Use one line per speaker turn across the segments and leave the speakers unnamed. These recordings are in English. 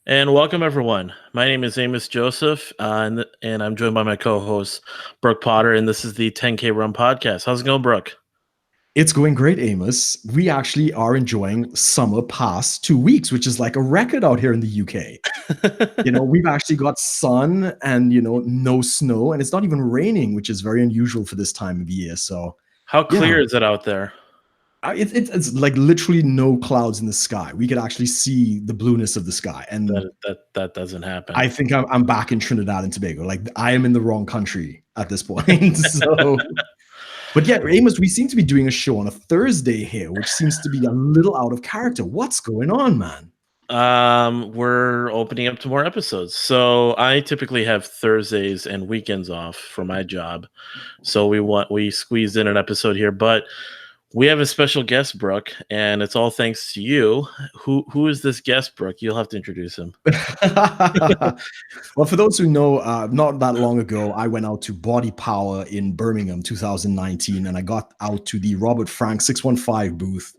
And welcome everyone. My name is Amos Joseph, and I'm joined by my co-host Brook Potter, and this is the 10K Rum Podcast. How's it going, Brook?
It's going great, Amos. We actually are enjoying summer past 2 weeks, which is like a record out here in the UK. We've actually got sun and no snow, and it's not even raining, which is very unusual for this time of year. So,
How clear is it out there?
It's like literally no clouds in the sky. We could actually see the blueness of the sky, and
that doesn't happen.
I think I'm back in Trinidad and Tobago. Like I am in the wrong country at this point. So. But yeah, Amos, we seem to be doing a show on a Thursday here, which seems to be a little out of character. What's going on, man?
We're opening up to more episodes. So I typically have Thursdays and weekends off for my job. So we squeezed in an episode here, but we have a special guest, Brook, and it's all thanks to you. Who is this guest, Brook? You'll have to introduce him.
Well, for those who know, not that long ago, I went out to Body Power in Birmingham, 2019, and I got out to the Robert Frank 615 booth.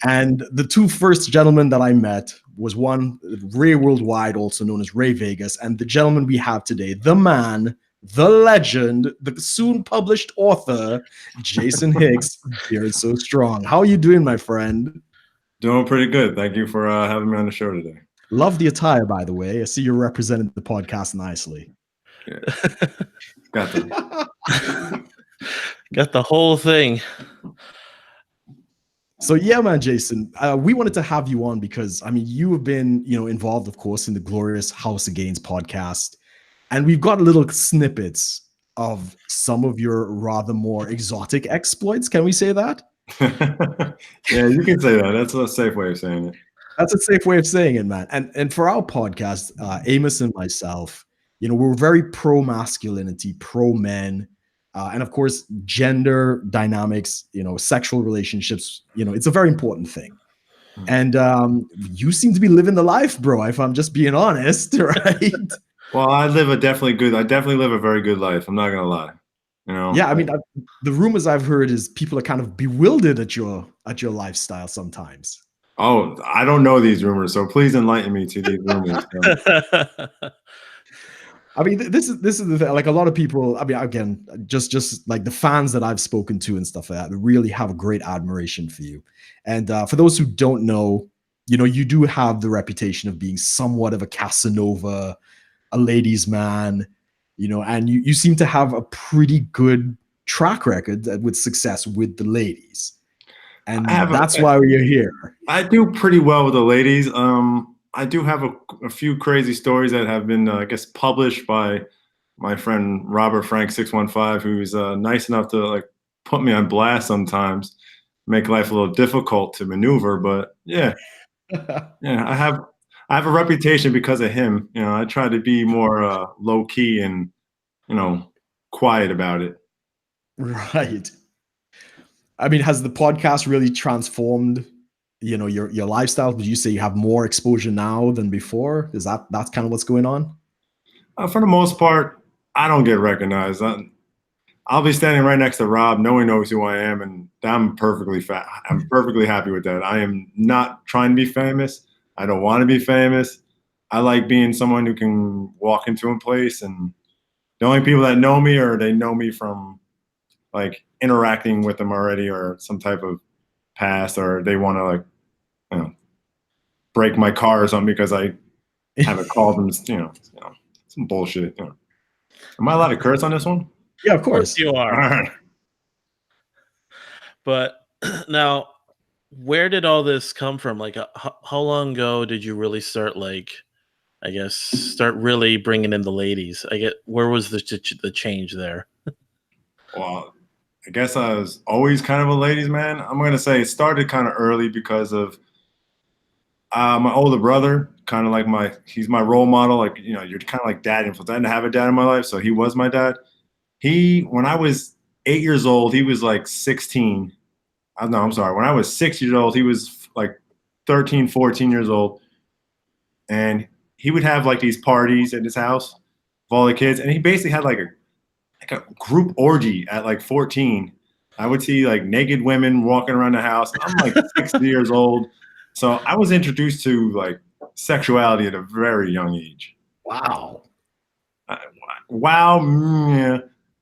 And the two first gentlemen that I met was one, Ray Worldwide, also known as Ray Vegas, and the gentleman we have today, the man, the legend, the soon published author, Jason Hicks, BeardSoStrong. How are you doing, my friend?
Doing pretty good. Thank you for having me on the show today.
Love the attire, by the way. I see you represented the podcast nicely.
Yeah. Got
the whole thing.
So yeah, man, Jason, we wanted to have you on because, I mean, you have been, involved, of course, in the glorious House of Gainz podcast. And we've got little snippets of some of your rather more exotic exploits. Can we say that?
Yeah, you can say that. That's a safe way of saying it.
That's a safe way of saying it, man. And for our podcast, Amos and myself, we're very pro masculinity, pro men, and of course, gender dynamics, sexual relationships, it's a very important thing. And you seem to be living the life, bro, if I'm just being honest, right?
Well, I definitely live a very good life. I'm not gonna lie.
Yeah, I mean, the rumors I've heard is people are kind of bewildered at your lifestyle sometimes.
Oh, I don't know these rumors, so please enlighten me to these rumors.
I mean, this is the thing. Like a lot of people, I mean, again, just like the fans that I've spoken to and stuff like that, really have a great admiration for you. And for those who don't know, you do have the reputation of being somewhat of a Casanova, a ladies' man, and you seem to have a pretty good track record with success with the ladies. And that's why we're here.
I do pretty well with the ladies. I do have a few crazy stories that have been, I guess, published by my friend Robert Frank 615, who's nice enough to put me on blast sometimes, make life a little difficult to maneuver. But yeah, yeah, I have a reputation because of him. I try to be more low key and quiet about it.
Right. I mean, has the podcast really transformed, your lifestyle? Would you say you have more exposure now than before? That's kind of what's going on?
For the most part, I don't get recognized. I'll be standing right next to Rob. No one knows who I am, and I'm perfectly happy with that. I am not trying to be famous. I don't want to be famous. I like being someone who can walk into a place, and the only people that know me or they know me from interacting with them already or some type of past, or they want to break my car or something because I haven't called them, some bullshit. Am I allowed to curse on this one?
Yeah, of course
you are.
All right.
But now, where did all this come from? How long ago did you really start, start really bringing in the ladies? Where was the change there?
Well, I guess I was always kind of a ladies' man. I'm going to say it started kind of early because of my older brother, kind of he's my role model. You're kind of like dad influence. I didn't have a dad in my life, so he was my dad. When I was 8 years old, he was 16. No, I'm sorry. When I was 6 years old, he was 13, 14 years old. And he would have these parties at his house of all the kids. And he basically had a group orgy at 14. I would see naked women walking around the house. I'm 60 years old. So I was introduced to sexuality at a very young age.
Wow.
Wow. Yeah.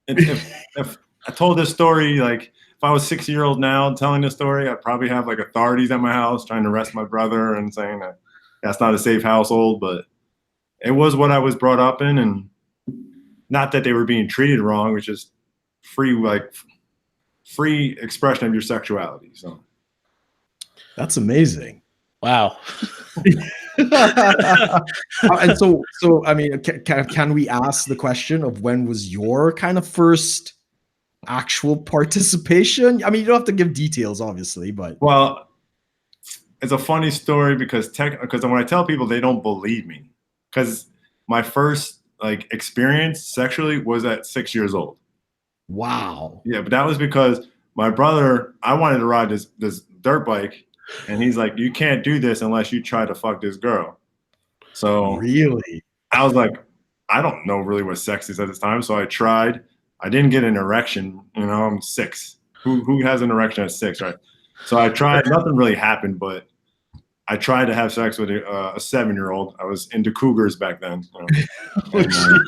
If I told this story, like if I was 6-year-old now telling this story, I'd probably have like authorities at my house trying to arrest my brother and saying that that's not a safe household, but it was what I was brought up in, and not that they were being treated wrong, which is free expression of your sexuality. So
that's amazing.
Wow.
And so I mean, can we ask the question of when was your kind of first actual participation? I mean, you don't have to give details, obviously, but
well, it's a funny story because when I tell people, they don't believe me, because my first like experience sexually was at 6 years old.
Wow.
Yeah, but that was because my brother, I wanted to ride this dirt bike, and he's like, you can't do this unless you try to fuck this girl. So
really,
I was like, I don't know really what sex is at this time. So I tried. I didn't get an erection. You know, I'm 6. Who has an erection at 6, right? So I tried. Nothing really happened, but I tried to have sex with a 7-year-old. I was into cougars back then. You know?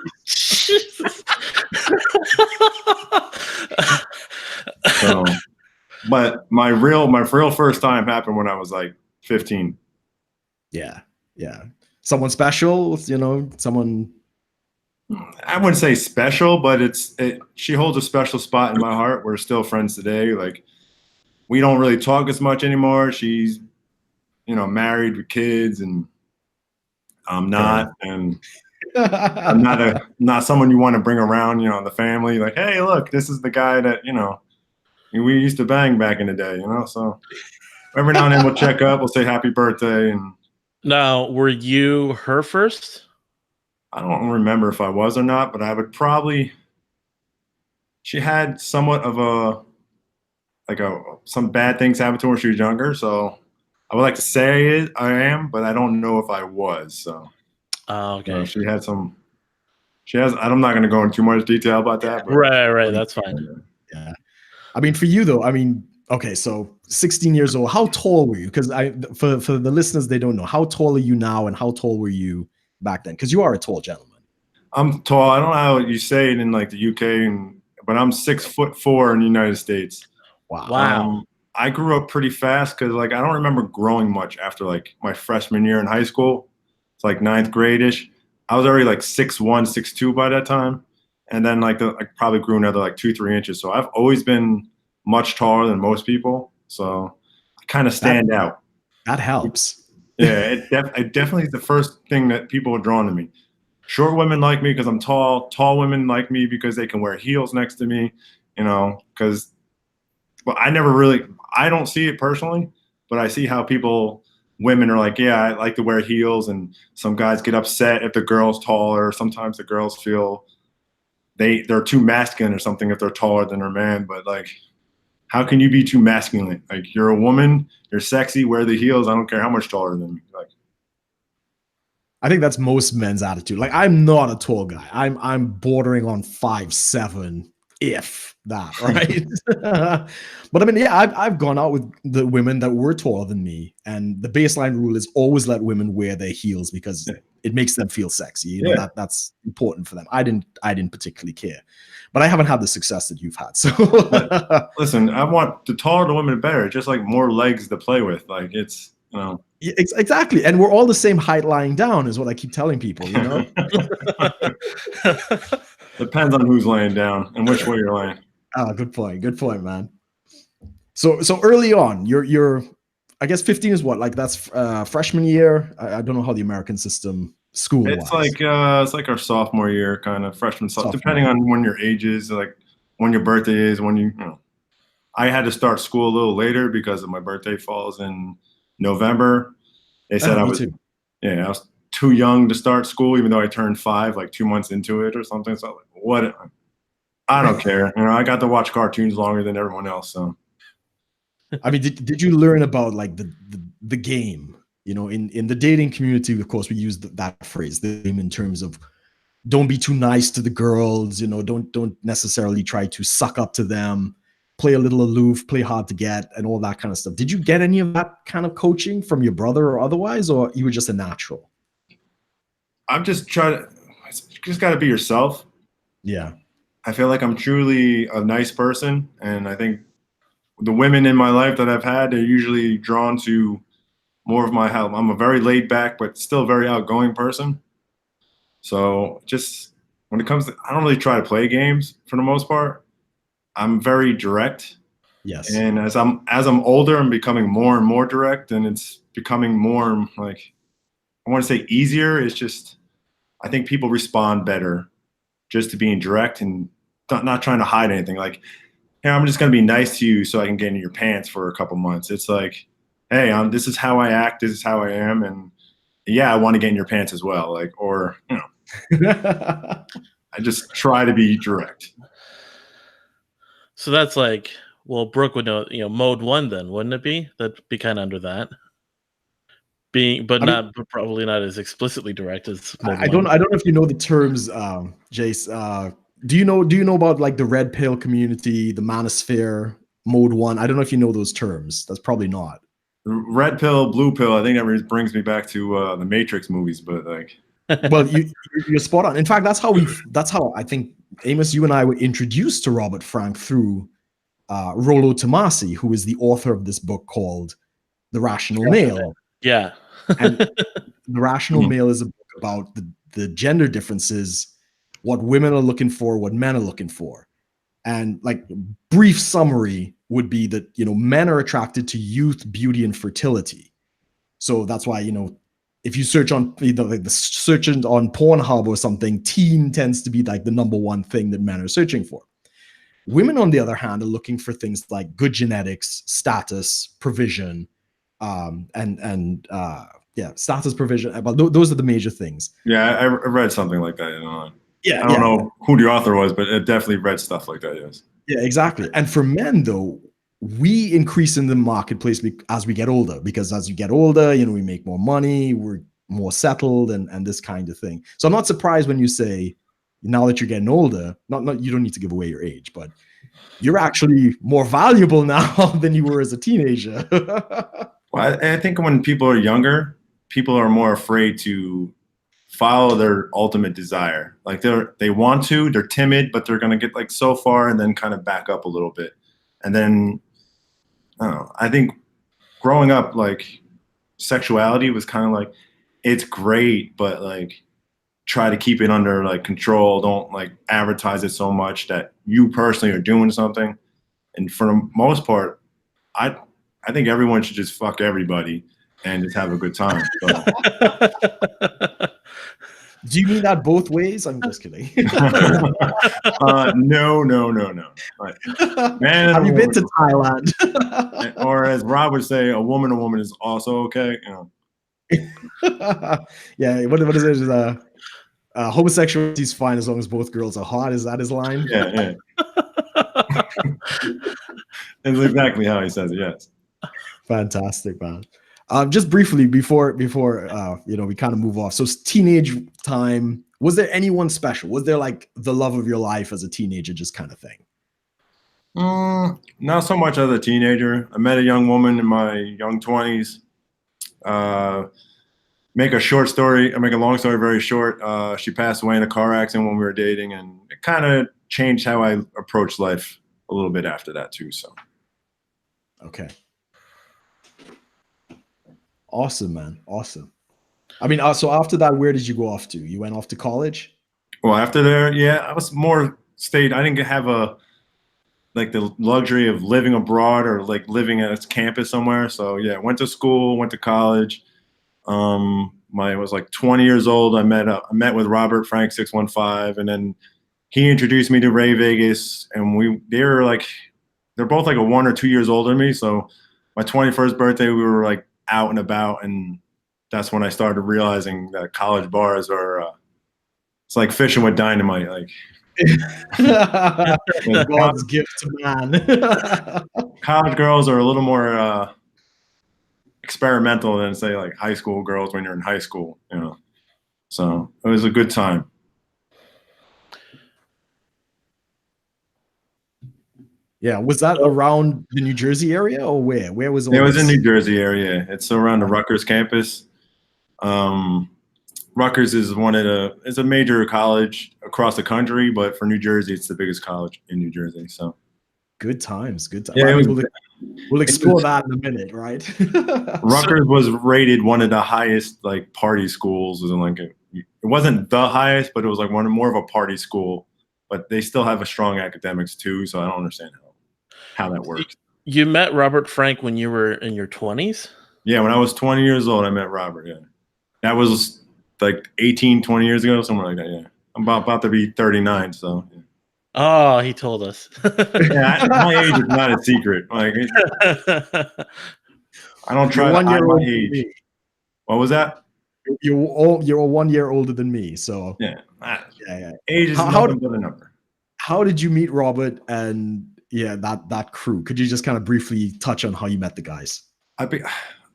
So, but my real first time happened when I was like 15.
Yeah. Someone special, you know, someone.
I wouldn't say special, but she holds a special spot in my heart. We're still friends today. Like, we don't really talk as much anymore. She's, you know, married with kids, and I'm not, and I'm not someone you want to bring around, you know, the family. Like, hey, look, this is the guy that, you know, we used to bang back in the day, you know. So every now and then we'll check up, we'll say happy birthday. And
now, were you her first?
I don't remember if I was or not, but I would probably. She had somewhat of some bad things happen to her when she was younger, so I would like to say I am, but I don't know if I was. So,
okay.
You know, she has. I'm not going to go into too much detail about that. But
right. That's fine.
Yeah. I mean, for you though, I mean, okay, so 16 years old. How tall were you? Because for the listeners, they don't know. How tall are you now, and how tall were you back then? Because you are a tall gentleman.
I'm tall. I don't know how you say it in like the UK, but I'm 6'4" in the United States.
Wow.
I grew up pretty fast because like I don't remember growing much after like my freshman year in high school. It's like 9th grade-ish. I was already like 6'1", 6'2" by that time. And then I probably grew another like 2-3 inches. So I've always been much taller than most people. So I kind of stand out.
That helps.
Yeah, it definitely is the first thing that people are drawn to me. Short women like me because I'm tall. Tall women like me because they can wear heels next to me, you know, because I don't see it personally, but I see how women are like, yeah, I like to wear heels, and some guys get upset if the girl's taller. Sometimes the girls feel they're too masculine or something if they're taller than their man. But like, how can you be too masculine? Like, you're a woman, you're sexy, wear the heels. I don't care how much taller than me. Like,
I think that's most men's attitude. Like, I'm not a tall guy. I'm bordering on 5'7", if that, right? But I mean, yeah, I've gone out with the women that were taller than me, and the baseline rule is always let women wear their heels because it makes them feel sexy. You know, that's important for them. I didn't particularly care, but I haven't had the success that you've had. So
listen, I want the taller the women, the better. Just like more legs to play with. Like, it's, you know.
Exactly, and we're all the same height lying down, is what I keep telling people. You know.
Depends on who's laying down and which way you're laying.
Good point, man. So early on, you're I guess 15 is what, like that's freshman year. I don't know how the American system school.
It's like our sophomore year, kind of freshman, depending on when your age is, like when your birthday is, when you know. I had to start school a little later because of my birthday falls in November. They said I was too young to start school, even though I turned 5 like 2 months into it or something. So like, what? I don't care. You know, I got to watch cartoons longer than everyone else. So,
I mean, did you learn about like the game? You know, in the dating community, of course, we use that phrase, the game, in terms of don't be too nice to the girls. You know, don't necessarily try to suck up to them. play a little aloof, play hard to get, and all that kind of stuff. Did you get any of that kind of coaching from your brother or otherwise, or you were just a natural?
I'm just trying to, you just got to be yourself.
Yeah.
I feel like I'm truly a nice person. And I think the women in my life that I've had, they're usually drawn to more of my help. I'm a very laid back, but still very outgoing person. So just when it comes to, I don't really try to play games for the most part. I'm very direct.
Yes.
And as I'm older, I'm becoming more and more direct, and it's becoming more like, I want to say easier. It's just, I think people respond better just to being direct and not trying to hide anything. Like, hey, I'm just going to be nice to you so I can get in your pants for a couple months. It's like, hey, this is how I act. This is how I am. And yeah, I want to get in your pants as well. Like, or, you know, I just try to be direct.
So that's like, well, Brooke would know, mode 1 then, wouldn't it be? That'd be kind of under that. But probably not as explicitly direct as mode 1.
I don't know if you know the terms, Jace. Do you know about like the red pill community, the manosphere, mode 1? I don't know if you know those terms. That's probably not.
Red pill, blue pill. I think that brings me back to the Matrix movies, but like.
Well, you're spot on. In fact, that's how I think, Amos, you and I were introduced to Robert Frank through Rollo Tomasi, who is the author of this book called The Rational Male.
Yeah.
And The Rational Male is a book about the gender differences, what women are looking for, what men are looking for. And like brief summary would be that, men are attracted to youth, beauty, and fertility. So that's why, if you search on like the search on Pornhub or something, teen tends to be like the number one thing that men are searching for. Women, on the other hand, are looking for things like good genetics, status, provision, status, provision. But those are the major things.
Yeah, I read something like that.
Yeah,
I don't know who the author was, but I definitely read stuff like that. Yes.
Yeah, exactly. And for men, though, we increase in the marketplace as we get older, because as you get older, we make more money, we're more settled, and this kind of thing. So I'm not surprised when you say, now that you're getting older, not you don't need to give away your age, but you're actually more valuable now than you were as a teenager.
Well, I think when people are younger, people are more afraid to follow their ultimate desire. Like they want to, they're timid, but they're going to get like so far and then kind of back up a little bit. And then, I don't know, I think growing up, like sexuality was kind of like, it's great, but like try to keep it under like control. Don't like advertise it so much that you personally are doing something. And for the most part, I think everyone should just fuck everybody and just have a good time. So.
Do you mean that both ways? I'm just kidding.
No. Man,
have you been to Thailand?
Or as Rob would say, a woman is also okay.
Yeah. What is it? Homosexuality is fine as long as both girls are hot. Is that his line?
Yeah. That's exactly how he says it. Yes.
Fantastic, man. Just briefly before we kind of move off. So teenage time, was there anyone special? Was there like the love of your life as a teenager, just kind of thing?
Not so much as a teenager. I met a young woman in my young 20s. Make a long story very short. She passed away in a car accident when we were dating, and it kind of changed how I approached life a little bit after that too. So.
Okay. Awesome, man. Awesome. I mean, so after that, where did you go off to? You went off to college?
Well, after there, yeah, I was more stayed. I didn't have the luxury of living abroad or like living at a campus somewhere. So yeah, went to school, went to college. I was like 20 years old. I met with Robert Frank 615, and then he introduced me to Ray Vegas, and they're both like 1 or 2 years older than me. So my 21st birthday, we were like out and about, and that's when I started realizing that college bars are it's like fishing with dynamite. Like
God's gift to man.
College girls are a little more experimental than say like high school girls when you're in high school, So it was a good time.
Yeah, was that around the New Jersey area or where? Where was all
It was in
this?
New Jersey area. It's around the Rutgers campus. Rutgers is it's a major college across the country, but for New Jersey, it's the biggest college in New Jersey. So
Good times, good times.
yeah,
I mean, we'll explore that in a minute, right?
Rutgers was rated one of the highest like party schools. It wasn't the highest, but it was like more of a party school. But they still have a strong academics too, so I don't understand how that works.
You met Robert Frank when you were in your 20s?
Yeah, when I was 20 years old, I met Robert. Yeah, that was like 18, 20 years ago, somewhere like that. Yeah, I'm about to be 39, so. Yeah.
Oh, he told us.
Yeah, my age is not a secret. Like, I don't try to hide my age. What was that?
You're 1 year older than me, so
yeah.
Yeah.
Age is nothing but a number.
How did you meet Robert and that crew? Could you just kind of briefly touch on how you met the guys?
I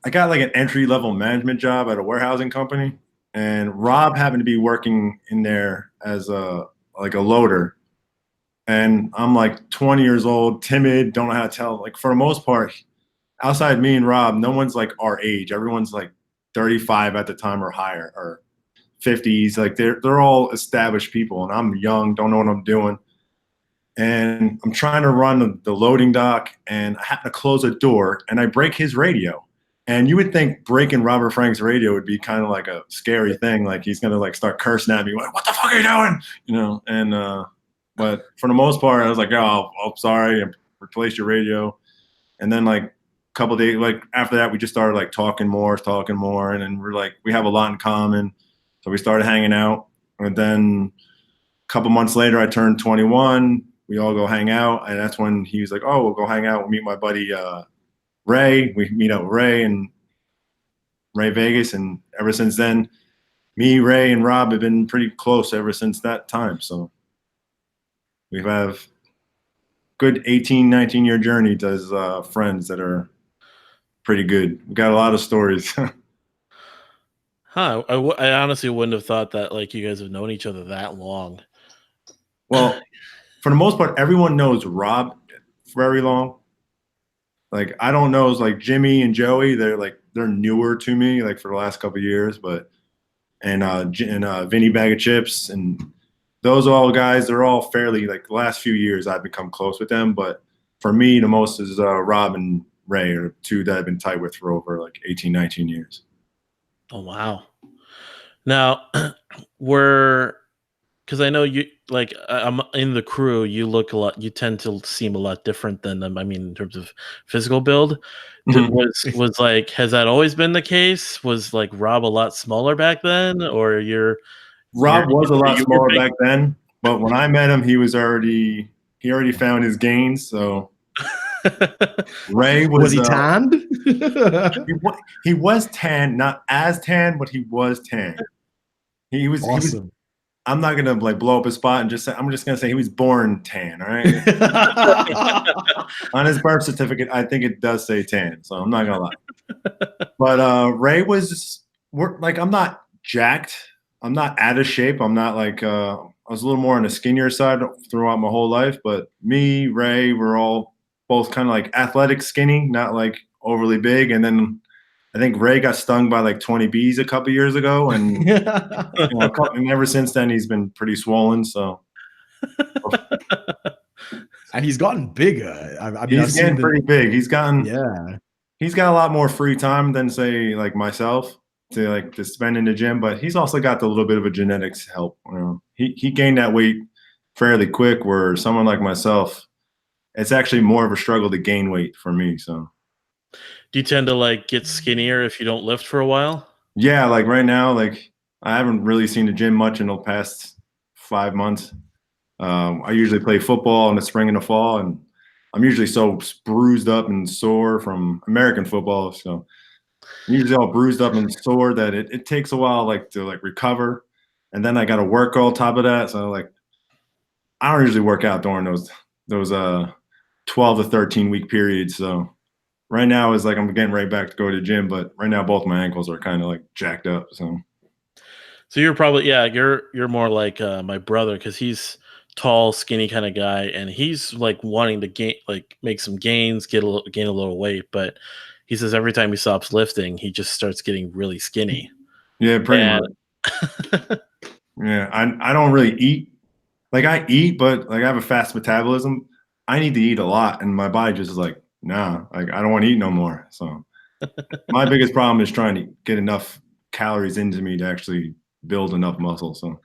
got like an entry-level management job at a warehousing company, and Rob happened to be working in there as a loader. And I'm like 20 years old, timid, don't know how to tell. Like for the most part, outside me and Rob, no one's like our age. Everyone's like 35 at the time or higher, or 50s. Like they're all established people, and I'm young, don't know what I'm doing. And I'm trying to run the loading dock, and I happen to close a door, and I break his radio. And you would think breaking Robert Frank's radio would be kind of like a scary thing. Like he's gonna like start cursing at me, like, "What the fuck are you doing?" You know. And but for the most part, I was like, "Oh, I'm sorry, I replaced your radio." And then like a couple days, like after that, we just started like talking more, and then we're like, we have a lot in common, so we started hanging out. And then a couple months later, I turned 21. We all go hang out, and that's when he was like, "Oh, we'll go hang out. We'll meet my buddy Ray." We meet up with Ray and Ray Vegas, and ever since then, me, Ray, and Rob have been pretty close ever since that time. So we have good 18, 19-year journey as friends that are pretty good. We got a lot of stories.
Huh. I honestly wouldn't have thought that like you guys have known each other that long.
Well, for the most part, everyone knows Rob very long. Like I don't know, it's like Jimmy and Joey. They're newer to me, like for the last couple of years. But and Vinny Bag of Chips and those all guys, they're all fairly like the last few years I've become close with them. But for me, the most is Rob and Ray are two that I've been tight with for over like 18, 19 years.
Oh wow. Now because I know you like I'm in the crew, you look a lot, you tend to seem a lot different than them. I mean, in terms of physical build. Was like, has that always been the case? Was like Rob a lot smaller back then, or
Rob was a lot smaller back then, but when I met him, he already found his Gainz. So Ray
was he tanned?
He was tan, not as tan, but he was tan. He was
awesome.
I'm not gonna like blow up his spot and I'm just gonna say he was born tan. All right. On his birth certificate, I think it does say tan, so I'm not gonna lie. But Ray I'm not jacked. I'm not out of shape. I'm not like I was a little more on the skinnier side throughout my whole life. But me, Ray, we're all both kind of like athletic skinny, not like overly big. And then I think Ray got stung by like 20 bees a couple years ago, and and ever since then he's been pretty swollen. So,
and he's gotten bigger. I mean,
he's getting pretty big. He's got a lot more free time than say like myself to spend in the gym. But he's also got a little bit of a genetics help. You know, he gained that weight fairly quick. Where someone like myself, it's actually more of a struggle to gain weight for me. So.
Do you tend to like get skinnier if you don't lift for a while?
Yeah, like right now, like I haven't really seen the gym much in the past 5 months. I usually play football in the spring and the fall, and I'm usually so bruised up and sore from American football. So I'm usually all bruised up and sore that it takes a while like to like recover. And then I got to work on top of that. So like I don't usually work out during those 12 to 13 week periods. So right now is like I'm getting right back to go to the gym, but right now both my ankles are kind of like jacked up. So
you're probably you're more like my brother because he's tall, skinny kind of guy, and he's like wanting to make some gains, gain a little weight, but he says every time he stops lifting, he just starts getting really skinny.
Yeah, pretty much. Yeah, I don't really eat. Like I eat, but like I have a fast metabolism. I need to eat a lot, and my body just is like, nah, like I don't want to eat no more. So my biggest problem is trying to get enough calories into me to actually build enough muscle. So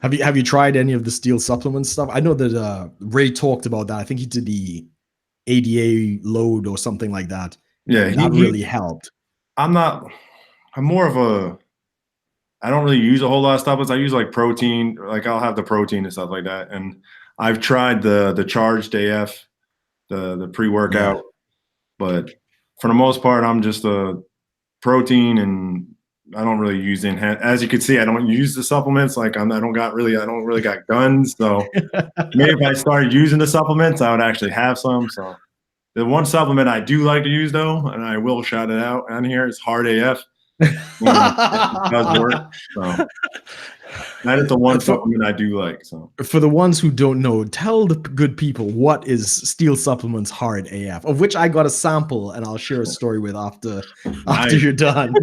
have you tried any of the steel supplement stuff? I know that Ray talked about that. I think he did the ADA load or something like that.
Yeah,
that really helped.
I'm more of a, I don't really use a whole lot of supplements. I use like protein, like I'll have the protein and stuff like that. And I've tried the charged AF, the pre-workout, but for the most part, I'm just a protein, and I don't really use as you can see, I don't use the supplements. Like I don't really got guns. So maybe if I started using the supplements, I would actually have some. So the one supplement I do like to use though, and I will shout it out on here, is Hard AF. It does work. So that is the one supplement I do like. So
for the ones who don't know, tell the good people what is Steel Supplements Hard AF, of which I got a sample, and I'll share a story with after you're done.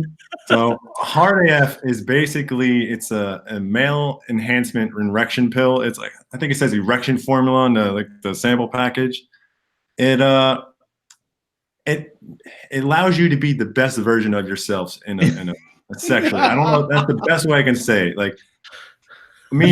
So Hard AF is basically, it's a male enhancement erection pill. It's like, I think it says erection formula on the sample package. It allows you to be the best version of yourself in a sexually. I don't know if that's the best way I can say it. Like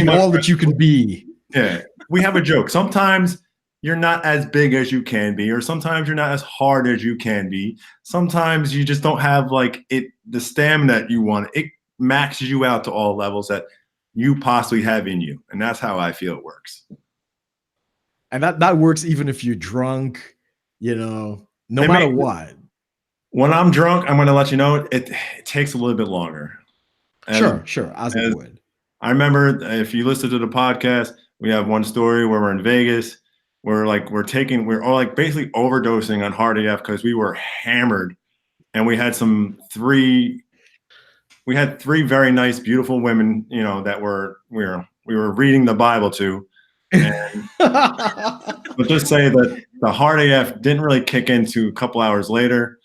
all that you can be.
Yeah. We have a joke. Sometimes you're not as big as you can be, or sometimes you're not as hard as you can be. Sometimes you just don't have like the stamina that you want. It maxes you out to all levels that you possibly have in you. And that's how I feel it works.
And that works even if you're drunk, no matter what. When
I'm drunk, I'm going to let you know it takes a little bit longer.
Sure. As it would.
I remember, if you listen to the podcast, we have one story where we're in Vegas. We're all like basically overdosing on Hard AF because we were hammered, and we had three very nice, beautiful women, that we were reading the Bible to. And let's just say that the Hard AF didn't really kick into a couple hours later.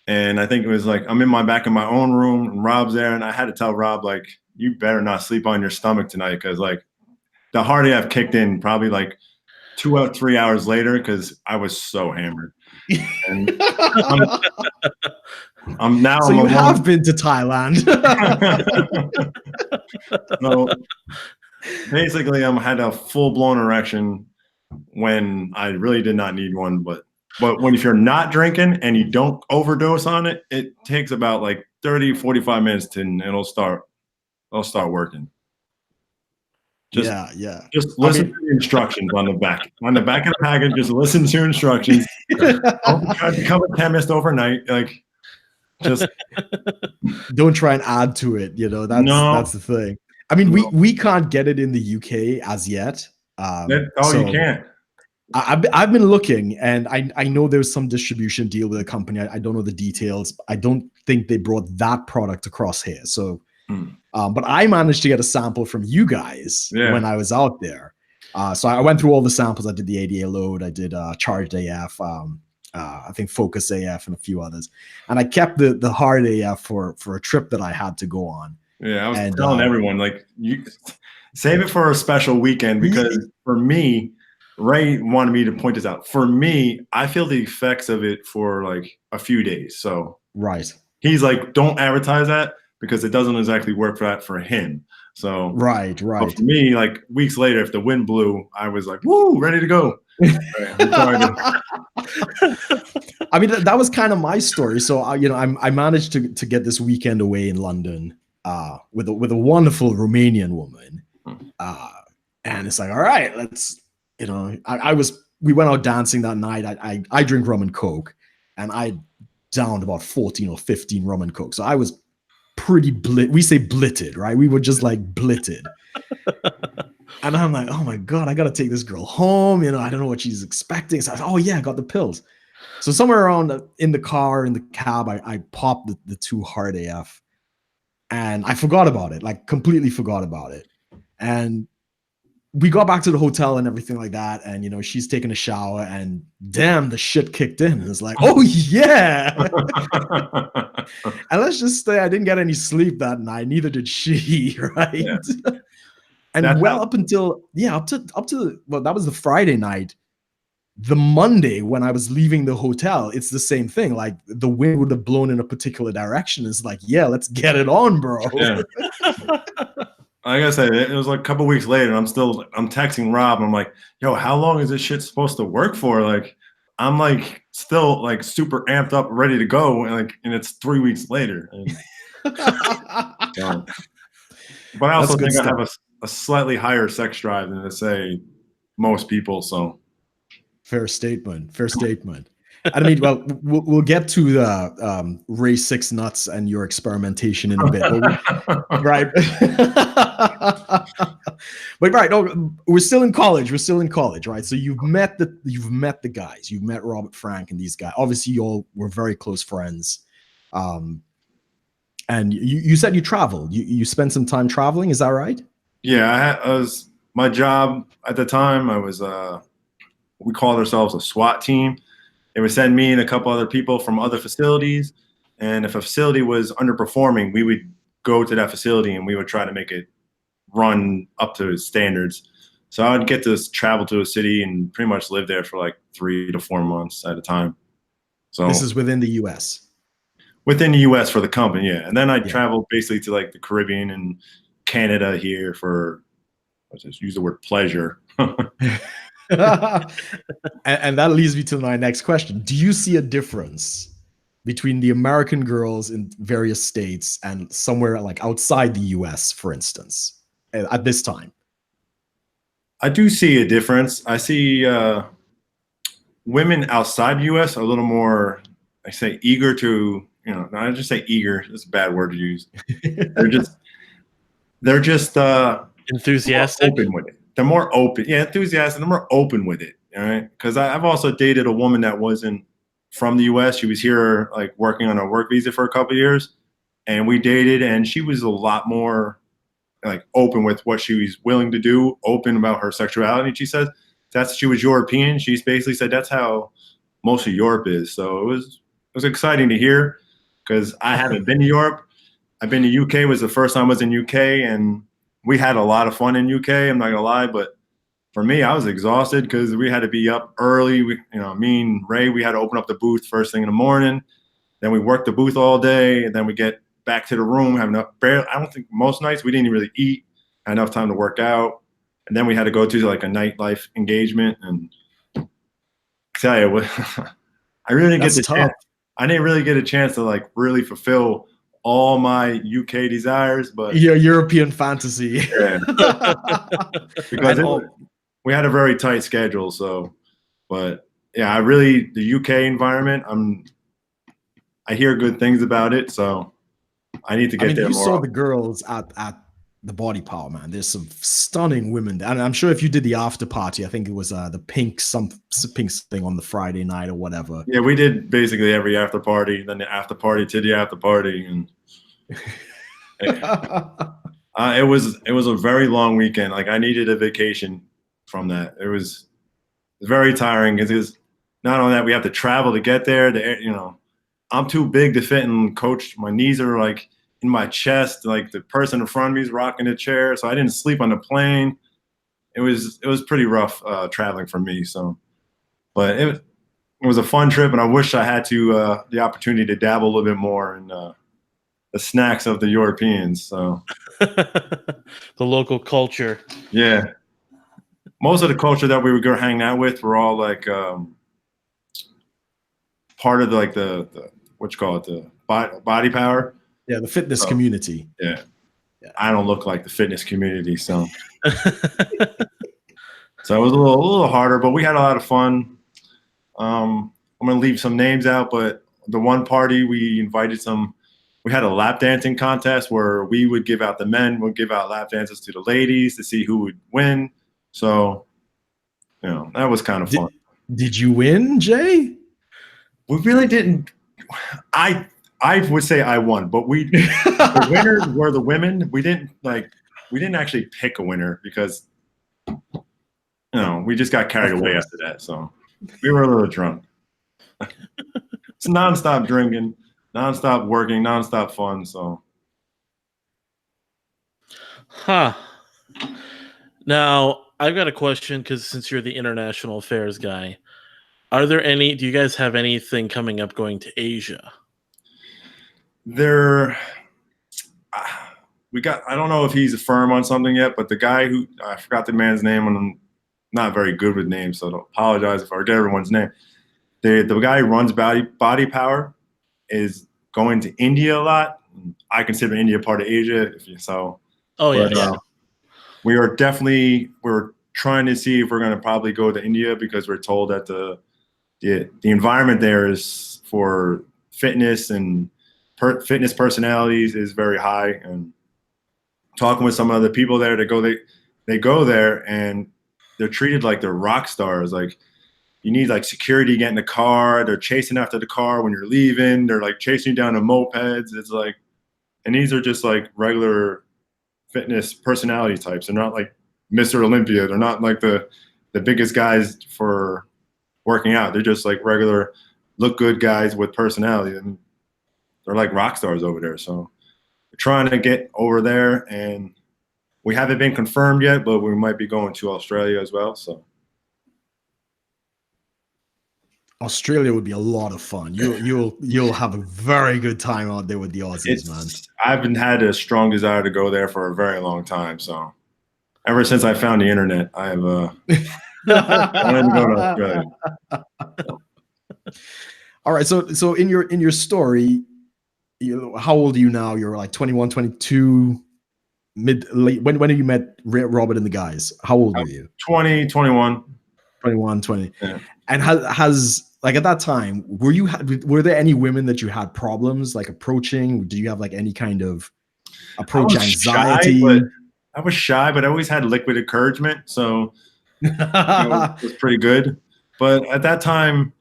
And I think it was like, I'm in back in my own room, and Rob's there, and I had to tell Rob, like, you better not sleep on your stomach tonight, because like the Hard AF kicked in probably like 2 or 3 hours later, because I was so hammered. And I'm now.
So you have been to Thailand.
So basically, I had a full-blown erection when I really did not need one. But if you're not drinking and you don't overdose on it, it takes about like 30, 45 minutes and it'll start working. Just listen to the instructions on the back. On the back of the package, just listen to instructions. Don't try to become a chemist overnight. Like, just
don't try and add to it. That's the thing. I mean, we can't get it in the UK as yet.
You can't.
I've been looking, and I know there's some distribution deal with a company. I don't know the details. I don't think they brought that product across here. So, but I managed to get a sample from you guys when I was out there. So I went through all the samples. I did the ADA load. I did charged AF. I think Focus AF and a few others. And I kept the Hard AF for a trip that I had to go on.
Yeah, I was telling everyone, like, you save it for a special weekend, because for me, Ray wanted me to point this out. For me, I feel the effects of it for like a few days. So he's like, don't advertise that, because it doesn't exactly work for him. So
right.
But for me, like weeks later, if the wind blew, I was like, woo, ready to go.
I mean, that was kind of my story. So I managed to get this weekend away in London with a wonderful Romanian woman, and it's like, all right, let's. We went out dancing that night. I drink rum and coke, and I downed about 14 or 15 rum and coke. So I was pretty we say blitted, right? We were just like blitted. And I'm like, oh my God, I got to take this girl home. I don't know what she's expecting. So I was, oh yeah, I got the pills. So somewhere around in the cab, I popped the 2 Hard AF, and I forgot about it, like completely forgot about it. And we got back to the hotel and everything like that, and you know, she's taking a shower, and damn, the shit kicked in. It's like, oh yeah. And let's just say I didn't get any sleep that night. Neither did she, right?
Yeah.
And
That's
well, up to well, that was the Friday night. The Monday when I was leaving the hotel, it's the same thing. Like the wind would have blown in a particular direction. It's like, yeah, let's get it on, bro.
Yeah. Like I said, it was like a couple weeks later, and I'm texting Rob. I'm like, yo, how long is this shit supposed to work for? Like, I'm like still like super amped up, ready to go, and it's 3 weeks later. And, so, but I also think I have a slightly higher sex drive than, let's say, most people. So
fair statement. Fair statement. I mean, well, we'll get to the Ray 6 nuts and your experimentation in a bit, right? But right, no, we're still in college. We're still in college, right? So you've met the guys. You've met Robert Frank and these guys. Obviously, you all were very close friends. And you said you traveled. You spent some time traveling. Is that right?
Yeah, I was my job at the time. I was we called ourselves a SWAT team. They would send me and a couple other people from other facilities, and if a facility was underperforming, we would go to that facility and we would try to make it run up to its standards. So I would get to travel to a city and pretty much live there for like 3 to 4 months at a time. So
this is within the U.S.
Within the U.S. for the company, yeah. And then I traveled basically to like the Caribbean and Canada here for, let's just use the word pleasure.
And that leads me to my next question. Do you see a difference between the American girls in various states and somewhere like outside the US, for instance, at this time?
I do see a difference. I see women outside the US are a little more, I say, eager to, I just say eager. It's a bad word to use. They're just
enthusiastic,
open with it. They're more open. Yeah, enthusiastic. They're more open with it. All right. Because I've also dated a woman that wasn't from the US. She was here like working on a work visa for a couple of years. And we dated, and she was a lot more like open with what she was willing to do, open about her sexuality. She said she was European. She's basically said that's how most of Europe is. So it was exciting to hear, because I haven't been to Europe. I've been to UK. Was the first time I was in UK, and we had a lot of fun in UK. I'm not gonna lie, but for me, I was exhausted because we had to be up early. Me and Ray, we had to open up the booth first thing in the morning. Then we worked the booth all day, and then we get back to the room. I don't think most nights we didn't really eat, had enough time to work out, and then we had to go to like a nightlife engagement. And I tell you what, I really didn't get the chance. I didn't really get a chance to like really fulfill all my UK desires, but
your European fantasy.
Yeah. Because we had a very tight schedule. So, but yeah, the UK environment, I hear good things about it. So I need to get there more.
You saw the girls at the Body Power, man. There's some stunning women, and I'm sure if you did the after party, I think it was the pink thing on the Friday night or whatever.
Yeah, we did basically every after party, then the after party to the after party, and it was a very long weekend. Like I needed a vacation from that. It was very tiring because not only that, we have to travel to get there. I'm too big to fit in coach. My knees are like in my chest. Like the person in front of me is rocking a chair, so I didn't sleep on the plane. It was pretty rough traveling for me. So, but it was a fun trip, and I wish I had the opportunity to dabble a little bit more in the snacks of the Europeans. So,
the local culture.
Yeah, most of the culture that we would go hang out with were all like part of the what you call it, the body power.
Yeah, the fitness community.
Yeah. I don't look like the fitness community, so so it was a little harder, but we had a lot of fun. I'm gonna leave some names out, but the one party we had a lap dancing contest where we would give out, the men would give out lap dances to the ladies to see who would win. So that was kind of fun.
Did you win, Jay?
We really didn't. I would say I won, but the winners were the women. We didn't actually pick a winner because we just got carried away after that. So we were a little drunk. It's nonstop drinking, nonstop working, nonstop fun. So,
Now I've got a question because since you're the international affairs guy, do you guys have anything coming up going to Asia?
I don't know if he's firm on something yet, but the guy I forgot the man's name, and I'm not very good with names, so I apologize if I forget everyone's name. The guy who runs Body Power is going to India a lot. I consider India part of Asia. We're trying to see if we're going to probably go to India because we're told that the environment there is for fitness and fitness personalities is very high. And talking with some other people there, they go there and they're treated like they're rock stars. Like, you need like security to get in the car. They're chasing after the car when you're leaving. They're like chasing you down on mopeds. It's like, and these are just like regular fitness personality types. They're not like Mr. Olympia. They're not like the biggest guys for working out. They're just like regular look good guys with personality. And they're like rock stars over there. So we're trying to get over there, and we haven't been confirmed yet, but we might be going to Australia as well. So
Australia would be a lot of fun. You'll have a very good time out there with the Aussies, man.
I've had a strong desire to go there for a very long time. So ever since I found the internet, I have wanted to go to Australia.
All right. So in your story, how old are you now? You're like 21, 22, late. When you met Robert and the guys? How old were you?
20, 21.
21, 20.
Yeah.
And has like at that time, were there any women that you had problems like approaching? Did you have like any kind of approach anxiety?
I was shy, but I always had liquid encouragement. So it was pretty good. But at that time,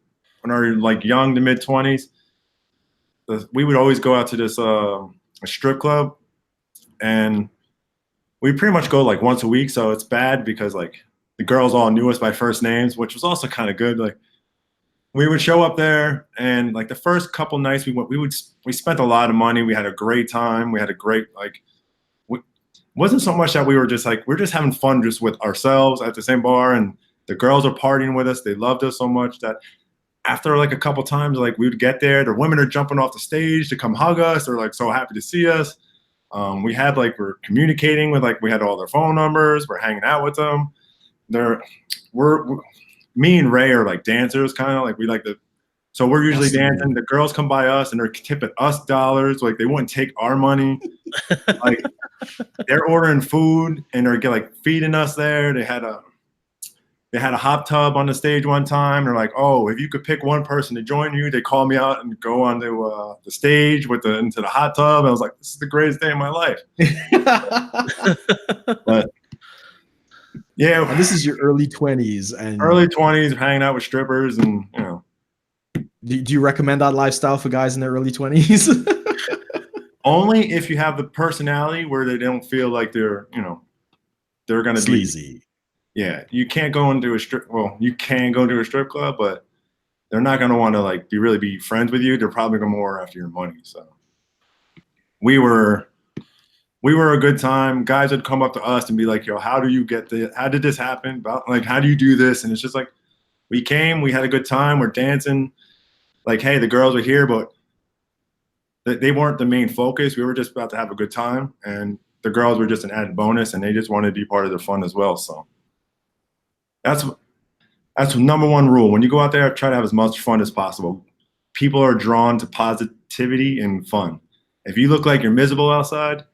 when I was like young to mid 20s, we would always go out to this a strip club, and we pretty much go like once a week. So it's bad because like the girls all knew us by first names, which was also kind of good. Like, we would show up there, and like the first couple nights we spent a lot of money. We had a great time. We had a great it wasn't so much that we were just like, we're just having fun just with ourselves at the same bar, and the girls are partying with us. They loved us so much that after like a couple times, like we would get there, the women are jumping off the stage to come hug us. They're like so happy to see us. We're communicating with, like, we had all their phone numbers. We're hanging out with them. Me and Ray are like dancers, kind of like we like to. So we're usually dancing. The girls come by us and they're tipping us dollars. Like, they wouldn't take our money. Like, they're ordering food and they're like feeding us there. They had a hot tub on the stage one time. They're like, oh, if you could pick one person to join you, they call me out and go onto the stage into the hot tub. And I was like, this is the greatest day of my life. But yeah,
and this is your early 20s, and
early 20s, hanging out with strippers, and
Do you recommend that lifestyle for guys in their early 20s?
Only if you have the personality where they don't feel like they're going to be
sleazy.
Yeah, you can't go into a strip. Well, you can go to a strip club, but they're not going to want to like really be friends with you. They're probably going more after your money. So we were a good time. Guys would come up to us and be like, "Yo, how do you get this? How did this happen? Like, how do you do this?" And it's just like, we came, we had a good time, we're dancing. Like, hey, the girls are here, but they weren't the main focus. We were just about to have a good time, and the girls were just an added bonus, and they just wanted to be part of the fun as well. So that's number one rule. When you go out there, try to have as much fun as possible. People are drawn to positivity and fun. If you look like you're miserable outside,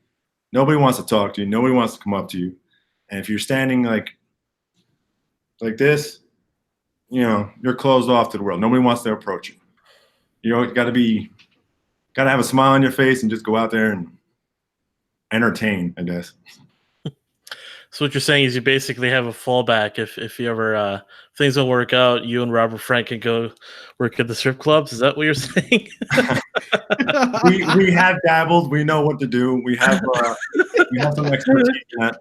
nobody wants to talk to you. Nobody wants to come up to you. And if you're standing like this, you're closed off to the world. Nobody wants to approach you. You got to have a smile on your face and just go out there and entertain, I guess.
So what you're saying is you basically have a fallback. If you ever things don't work out, you and Robert Frank can go work at the strip clubs. Is that what you're saying?
we have dabbled. We know what to do. We have some expertise in that.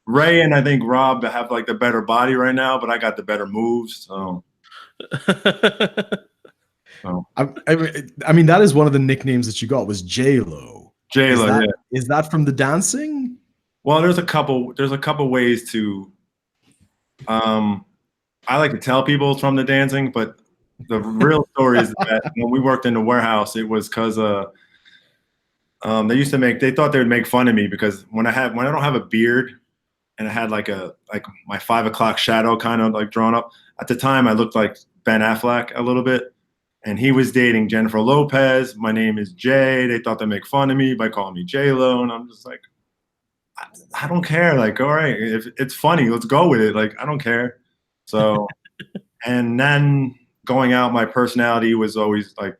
Ray and I think Rob have like the better body right now, but I got the better moves. So.
I mean, that is one of the nicknames that you got was J-Lo.
J-Lo, yeah.
Is that from the dancing?
Well, there's a couple ways to. I like to tell people it's from the dancing, but the real story is that when we worked in the warehouse, it was because they thought they would make fun of me because when I don't have a beard and I had like my 5 o'clock shadow kind of like drawn up. At the time, I looked like Ben Affleck a little bit. And he was dating Jennifer Lopez. My name is Jay. They thought they'd make fun of me by calling me J-Lo. And I'm just like, I don't care. Like, all right, if it's funny, let's go with it. Like, I don't care. So, and then going out, my personality was always like,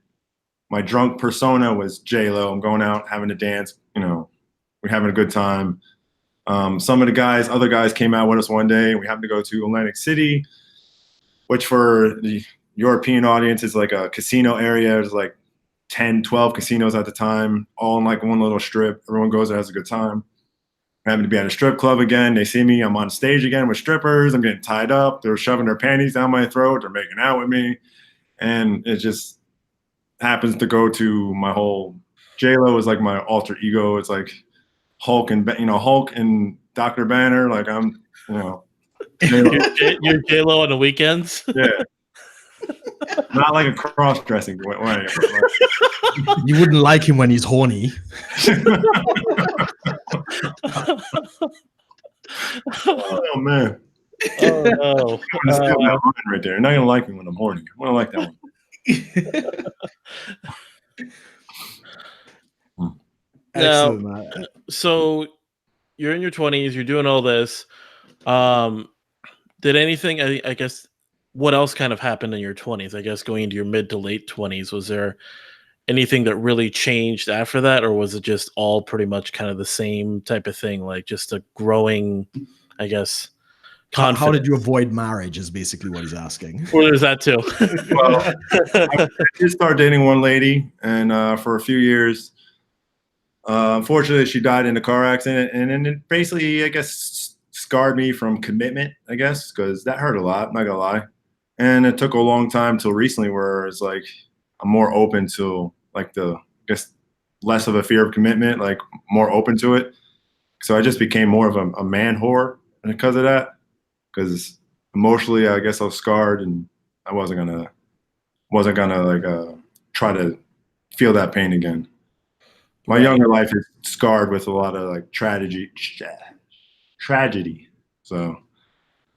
my drunk persona was J-Lo. I'm going out, having a dance. We're having a good time. Some of the other guys came out with us one day. We happened to go to Atlantic City, which for the European audience is like a casino area. There's like 10, 12 casinos at the time, all in like one little strip. Everyone goes there, has a good time. I happen to be at a strip club again. They see me. I'm on stage again with strippers. I'm getting tied up. They're shoving their panties down my throat. They're making out with me. And it just happens to go to my whole J-Lo is like my alter ego. It's like Hulk and Dr. Banner. Like I'm,
You're J-Lo on the weekends?
Yeah. Not like a cross-dressing way.
You wouldn't like him when he's horny.
Oh man!
Oh no!
That line right there. You're not gonna like me when I'm horny. I want to like that one.
Excellent,
Now,
man.
So you're in your 20s. You're doing all this. Did anything? I guess. What else kind of happened in your 20s? I guess going into your mid to late 20s, was there anything that really changed after that, or was it just all pretty much kind of the same type of thing, like just a growing, I guess, confidence?
How did you avoid marriage is basically what he's asking.
Well, there's that too.
Well, I did start dating one lady, and for a few years, unfortunately, she died in a car accident, and then it basically, I guess, scarred me from commitment, I guess, because that hurt a lot, I'm not gonna lie. And it took a long time till recently where it's like I'm more open to like less of a fear of commitment, like more open to it. So I just became more of a man whore because of that. Because emotionally, I guess I was scarred, and I wasn't gonna like try to feel that pain again. My younger life is scarred with a lot of like tragedy. So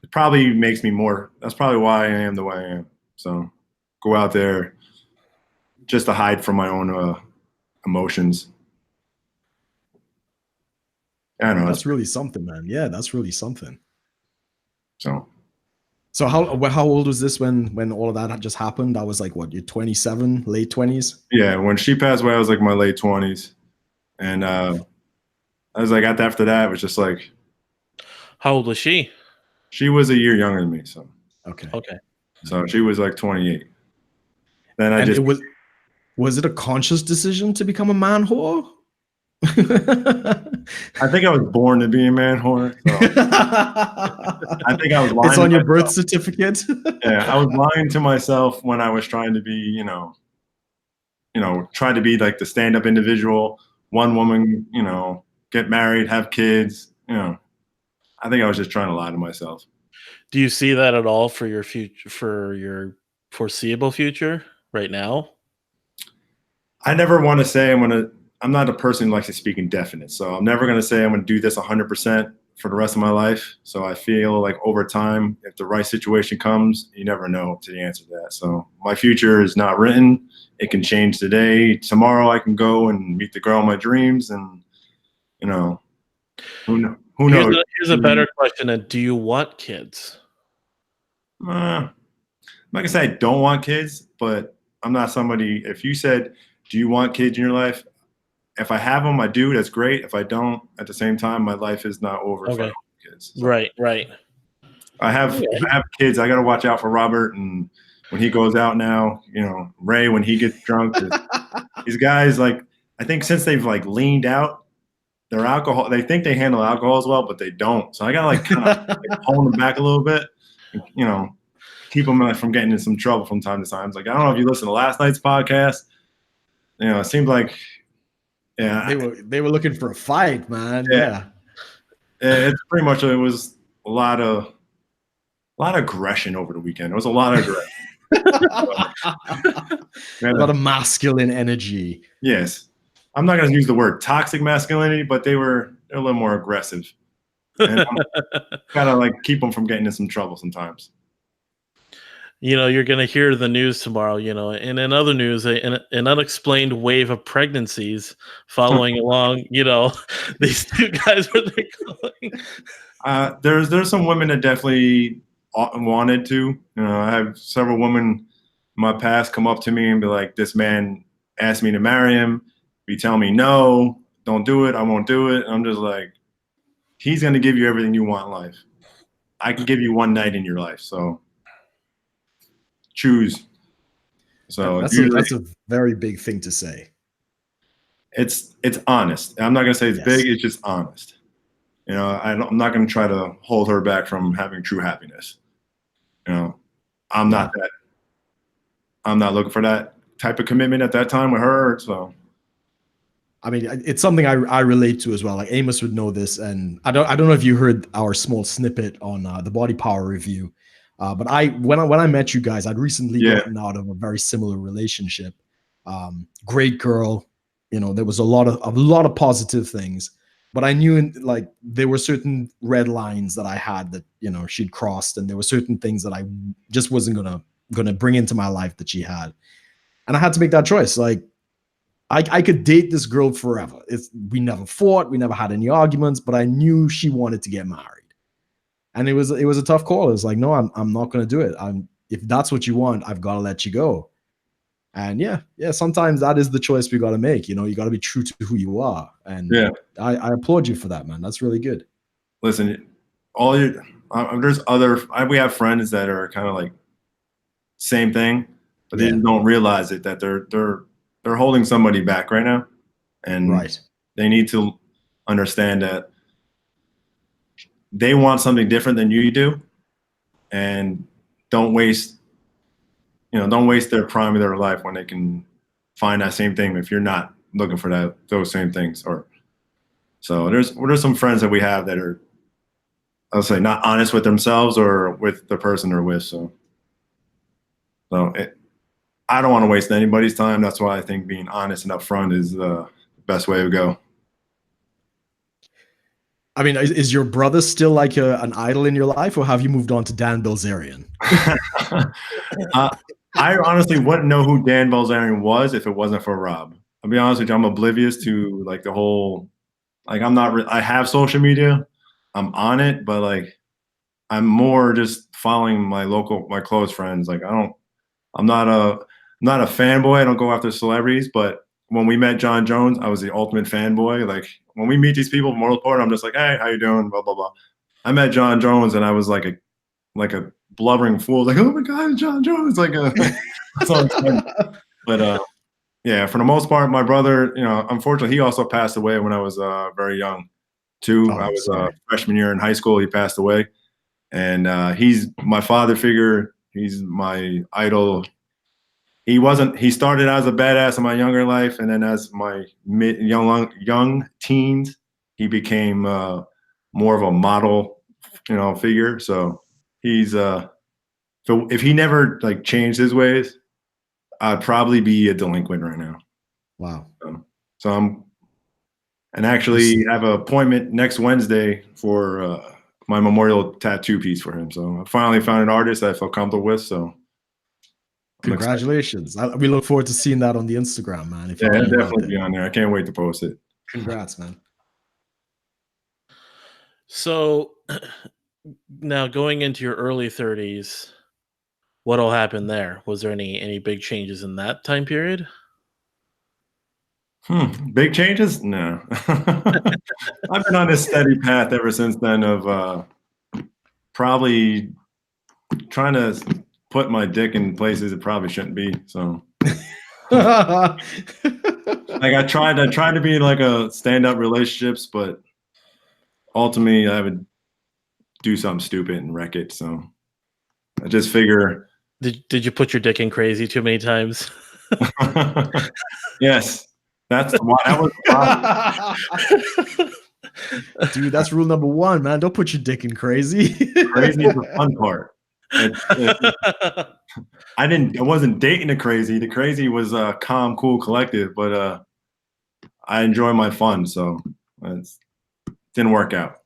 it probably makes me more. That's probably why I am the way I am. So go out there just to hide from my own emotions. I don't know.
That's really something, man. Yeah, that's really something.
So
how old was this when all of that had just happened? That was like what, you're 27, late 20s?
Yeah, when she passed away, I was like my late 20s, and I was like after that, it was just like.
How old was she?
She was a year younger than me, so.
Okay.
So she was like 28. Then
was it a conscious decision to become a man whore?
I think I was born to be a man whore. So. I think I was lying.
It's on your birth certificate.
Yeah, I was lying to myself when I was trying to be, trying to be like the stand-up individual, one woman, get married, have kids, I think I was just trying to lie to myself.
Do you see that at all for your future, for your foreseeable future right now?
I never want to say I'm not a person who likes to speak in definite. So I'm never going to say I'm going to do this 100% for the rest of my life. So I feel like over time, if the right situation comes, you never know to the answer to that. So my future is not written. It can change today. Tomorrow I can go and meet the girl of my dreams, and who knows?
Here's a better question. Do you want kids?
I'm not gonna say I don't want kids, but I'm not somebody. If you said, "Do you want kids in your life?" If I have them, I do. That's great. If I don't, at the same time, my life is not over.
Okay.
If I don't have kids. So
Right.
I have kids. I got to watch out for Robert, and when he goes out now, Ray when he gets drunk. These guys, like, I think since they've like leaned out, their alcohol. They think they handle alcohol as well, but they don't. So I gotta like kind of like, hold them back a little bit. You know, keep them from getting in some trouble from time to time. It's like, I don't know if you listened to last night's podcast. You know, it seemed like, yeah,
they were looking for a fight, man. Yeah.
It's pretty much, it was a lot of aggression over the weekend. It was a lot of aggression.
A lot of masculine energy.
Yes. I'm not going to use the word toxic masculinity, but they're a little more aggressive. And gotta like keep them from getting in some trouble sometimes.
You know, you're going to hear the news tomorrow, you know, and in other news, an unexplained wave of pregnancies following along, you know, these two guys were calling.
There's some women that definitely wanted to. You know, I have several women in my past come up to me and be like, this man asked me to marry him. If you tell me no, don't do it, I won't do it. I'm just like, he's going to give you everything you want in life. I can give you one night in your life. So choose. So
that's a very big thing to say.
It's honest. I'm not going to say it's big. It's just honest. You know, I'm not going to try to hold her back from having true happiness. You know, I'm not looking for that type of commitment at that time with her. So,
I mean, it's something I relate to as well. Like Amos would know this, and I don't know if you heard our small snippet on the Body Power review. But when I met you guys, I'd recently gotten out of a very similar relationship. Great girl, you know, there was a lot of positive things, but I knew like there were certain red lines that I had that, you know, she'd crossed, and there were certain things that I just wasn't gonna bring into my life that she had, and I had to make that choice. Like I could date this girl forever. We never fought, we never had any arguments, but I knew she wanted to get married. And it was a tough call. It was like, no, I'm not going to do it. If that's what you want, I've got to let you go. And yeah, sometimes that is the choice we got to make. You know, you got to be true to who you are. And I applaud you for that, man. That's really good.
Listen, we have friends that are kind of like same thing, but they don't realize it, that they're holding somebody back right now. And they need to understand that they want something different than you do, and don't waste their prime of their life when they can find that same thing if you're not looking for those same things. So there's some friends that we have that are, I'll say, not honest with themselves or with the person they're with. So I don't want to waste anybody's time. That's why I think being honest and upfront is the best way to go.
I mean, is your brother still like an idol in your life, or have you moved on to Dan Bilzerian?
I honestly wouldn't know who Dan Bilzerian was if it wasn't for Rob. I'll be honest with you, I'm oblivious to like the whole, like I have social media, I'm on it, but like I'm more just following my close friends. Like I'm not a fanboy. I don't go after celebrities, but when we met John Jones, I was the ultimate fanboy. Like when we meet these people from Worldport, I'm just like, hey, how you doing? Blah, blah, blah. I met John Jones and I was like a blubbering fool. Like, oh my God, John Jones. Like but yeah, for the most part, my brother, you know, unfortunately, he also passed away when I was very young too. I was freshman year in high school. He passed away, and he's my father figure. He's my idol. He started as a badass in my younger life, and then as my young teens, he became more of a model, you know, figure. So he's so if he never like changed his ways, I'd probably be a delinquent right now.
Wow.
So and actually have an appointment next Wednesday for my memorial tattoo piece for him. So I finally found an artist that I felt comfortable with. So
congratulations. We look forward to seeing that on the Instagram, man.
It'll definitely be on there. I can't wait to post it.
Congrats, man.
So now going into your early 30s, what'll happen there? Was there any big changes in that time period?
Big changes? No. I've been on this steady path ever since then of probably trying to put my dick in places it probably shouldn't be. So Like I tried to be in like a stand-up relationships, but ultimately I would do something stupid and wreck it. So I just figure.
Did you put your dick in crazy too many times?
Yes, that was.
Dude, that's rule number 1, man. Don't put your dick in crazy.
Crazy is the fun part. I wasn't dating the crazy. The crazy was calm, cool, collective, but I enjoy my fun, so it didn't work out.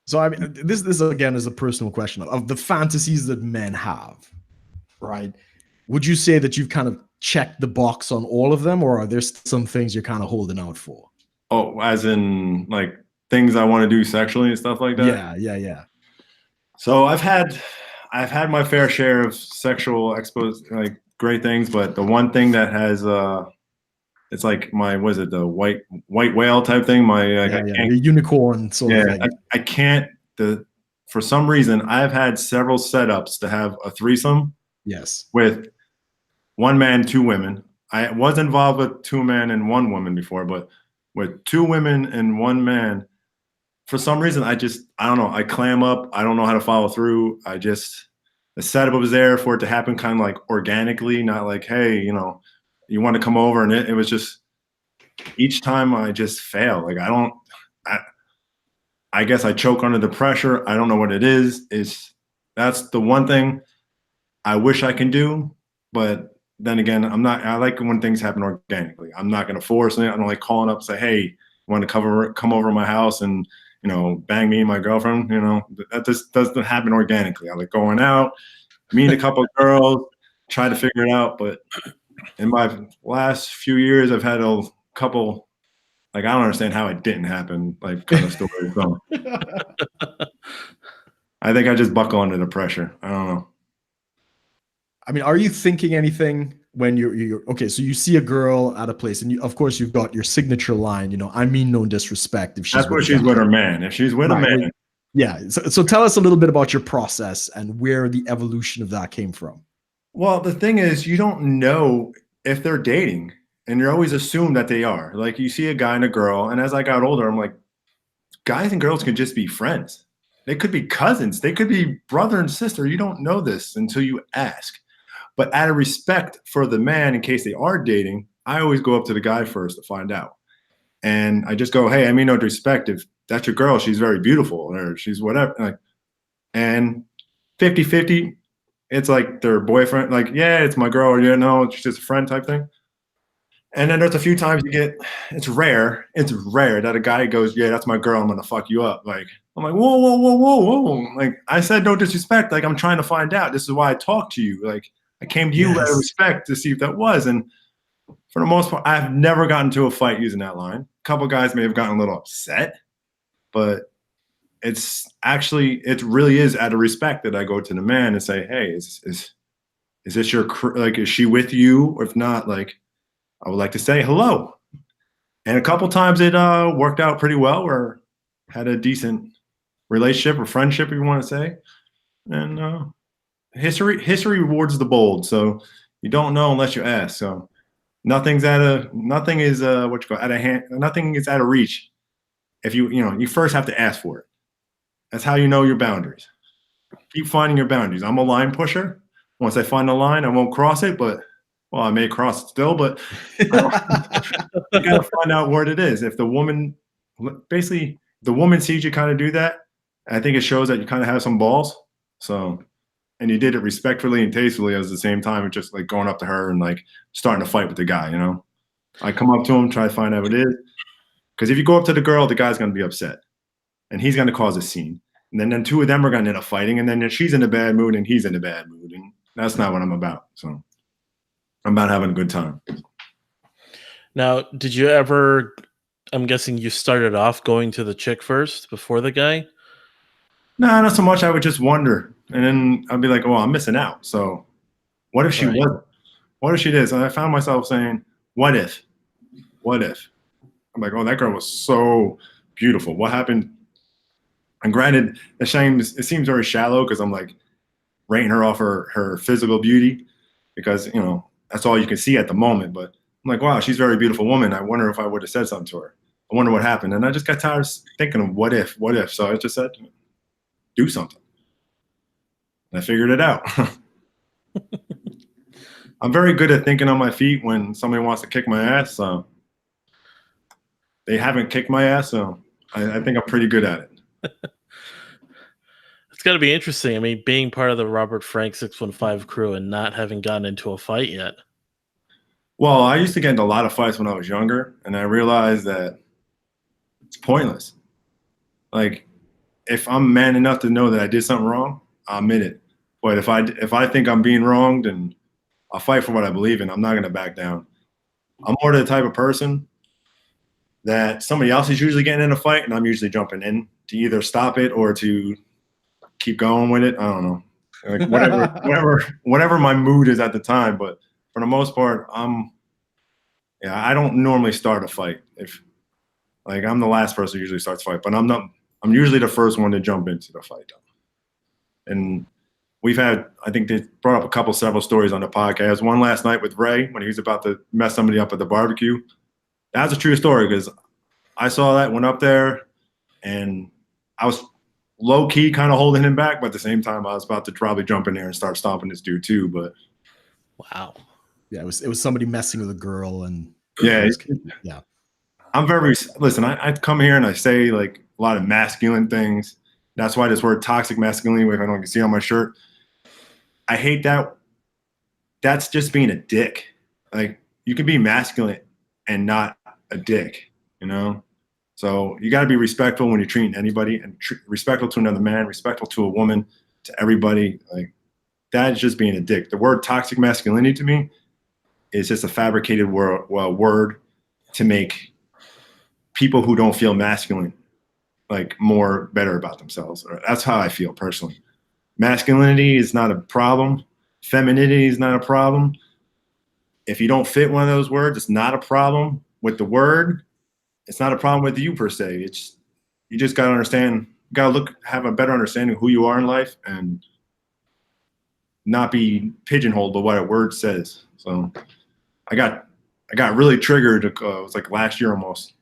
So I mean, this again is a personal question of the fantasies that men have, right? Would you say that you've kind of checked the box on all of them, or are there some things you're kind of holding out for?
Oh, as in like things I want to do sexually and stuff like that?
Yeah.
So I've had my fair share of sexual like great things, but the one thing that has it's like my, was it the white whale type thing? My
the unicorn sort of thing.
I can't. For some reason, I've had several setups to have a threesome.
Yes.
With one man, 2 women. I was involved with 2 men and 1 woman before, but with 2 women and 1 man, for some reason, I don't know. I clam up. I don't know how to follow through. The setup was there for it to happen kind of like organically, not like, hey, you want to come over, and it was just each time I just fail. Like I guess I choke under the pressure. I don't know what it is. That's the one thing I wish I can do, but then again, I like when things happen organically. I'm not going to force it. I don't like calling up and say, hey, you want to come over to my house and bang me and my girlfriend. That just doesn't happen organically. I like going out, meeting a couple of girls, try to figure it out, but in my last few years, I've had a couple, like, I don't understand how it didn't happen, like, kind of stories. So I think I just buckle under the pressure. I don't know.
I mean, are you thinking anything when you're okay? So you see a girl at a place, and of course you've got your signature line. I mean no disrespect. If she's
with her man. If she's with a man,
yeah. So tell us a little bit about your process and where the evolution of that came from.
Well, the thing is, you don't know if they're dating, and you're always assumed that they are. Like, you see a guy and a girl, and as I got older, I'm like, guys and girls can just be friends. They could be cousins. They could be brother and sister. You don't know this until you ask. But out of respect for the man, in case they are dating, I always go up to the guy first to find out. And I just go, hey, I mean no disrespect. If that's your girl, she's very beautiful, or she's whatever. And 50-50, it's like their boyfriend, like, yeah, it's my girl, or yeah, no, it's just a friend type thing. And then there's a few times it's rare that a guy goes, yeah, that's my girl, I'm gonna fuck you up. Like, I'm like, whoa. Like, I said no disrespect. Like, I'm trying to find out. This is why I talked to you. Like, I came to you out of respect to see if that was. And for the most part, I've never gotten into a fight using that line. A couple guys may have gotten a little upset, but it really is out of respect that I go to the man and say, hey, is this your, like, is she with you? Or if not, like, I would like to say hello. And a couple times it worked out pretty well, or had a decent relationship or friendship, if you want to say. And history rewards the bold. So you don't know unless you ask. So nothing is out of hand. Nothing is out of reach. If you first have to ask for it. That's how you know your boundaries. Keep finding your boundaries. I'm a line pusher. Once I find the line, I won't cross it, but I may cross it still, but you gotta find out where it is. If the woman sees you kind of do that, I think it shows that you kind of have some balls. So, and you did it respectfully and tastefully at the same time, just like going up to her and like starting to fight with the guy, I come up to him, try to find out what it is. Because if you go up to the girl, the guy's going to be upset. And he's going to cause a scene. And then 2 of them are going to end up fighting. And then she's in a bad mood and he's in a bad mood. And that's not what I'm about. So I'm about having a good time.
Now, did you ever, I'm guessing you started off going to the chick first before the guy?
No, not so much. I would just wonder. And then I'd be like, oh, I'm missing out. So what if she wasn't? What if she did? So I found myself saying, what if? What if? I'm like, oh, that girl was so beautiful. What happened? And granted, it seems very shallow because I'm like rating her off her physical beauty because, that's all you can see at the moment. But I'm like, wow, she's a very beautiful woman. I wonder if I would have said something to her. I wonder what happened. And I just got tired of thinking of what if. So I just said, do something. And I figured it out. I'm very good at thinking on my feet when somebody wants to kick my ass. So they haven't kicked my ass, so I think I'm pretty good at it.
It's got to be interesting. I mean, being part of the Robert Frank 615 crew and not having gotten into a fight yet.
Well, I used to get into a lot of fights when I was younger, and I realized that it's pointless. Like, if I'm man enough to know that I did something wrong, I'll admit it. But if I think I'm being wronged, and I'll fight for what I believe in, I'm not going to back down. I'm more the type of person that somebody else is usually getting in a fight, and I'm usually jumping in to either stop it or to keep going with it. I don't know, like whatever my mood is at the time. But for the most part, I don't normally start a fight. If like I'm the last person who usually starts a fight, but I'm usually the first one to jump into the fight. And we've had, I think they brought up several stories on the podcast. One last night with Ray when he was about to mess somebody up at the barbecue. That's a true story because I saw that, went up there, and I was low key kind of holding him back, but at the same time I was about to probably jump in there and start stomping this dude too. But
wow.
Yeah, it was somebody messing with a girl, and
yeah. I'm listen, I come here and I say like a lot of masculine things. That's why this word toxic masculinity, if I don't see on my shirt, I hate that. That's just being a dick. Like, you can be masculine and not a dick, you know? So you got to be respectful when you're treating anybody, and respectful to another man, respectful to a woman, to everybody. Like, that is just being a dick. The word toxic masculinity to me is just a fabricated word to make people who don't feel masculine like more better about themselves. That's how I feel personally. Masculinity is not a problem. Femininity is not a problem. If you don't fit one of those words, it's not a problem with the word. It's not a problem with you per se. You just got to understand, have a better understanding of who you are in life and not be pigeonholed by what a word says. So I got really triggered. It was like last year almost.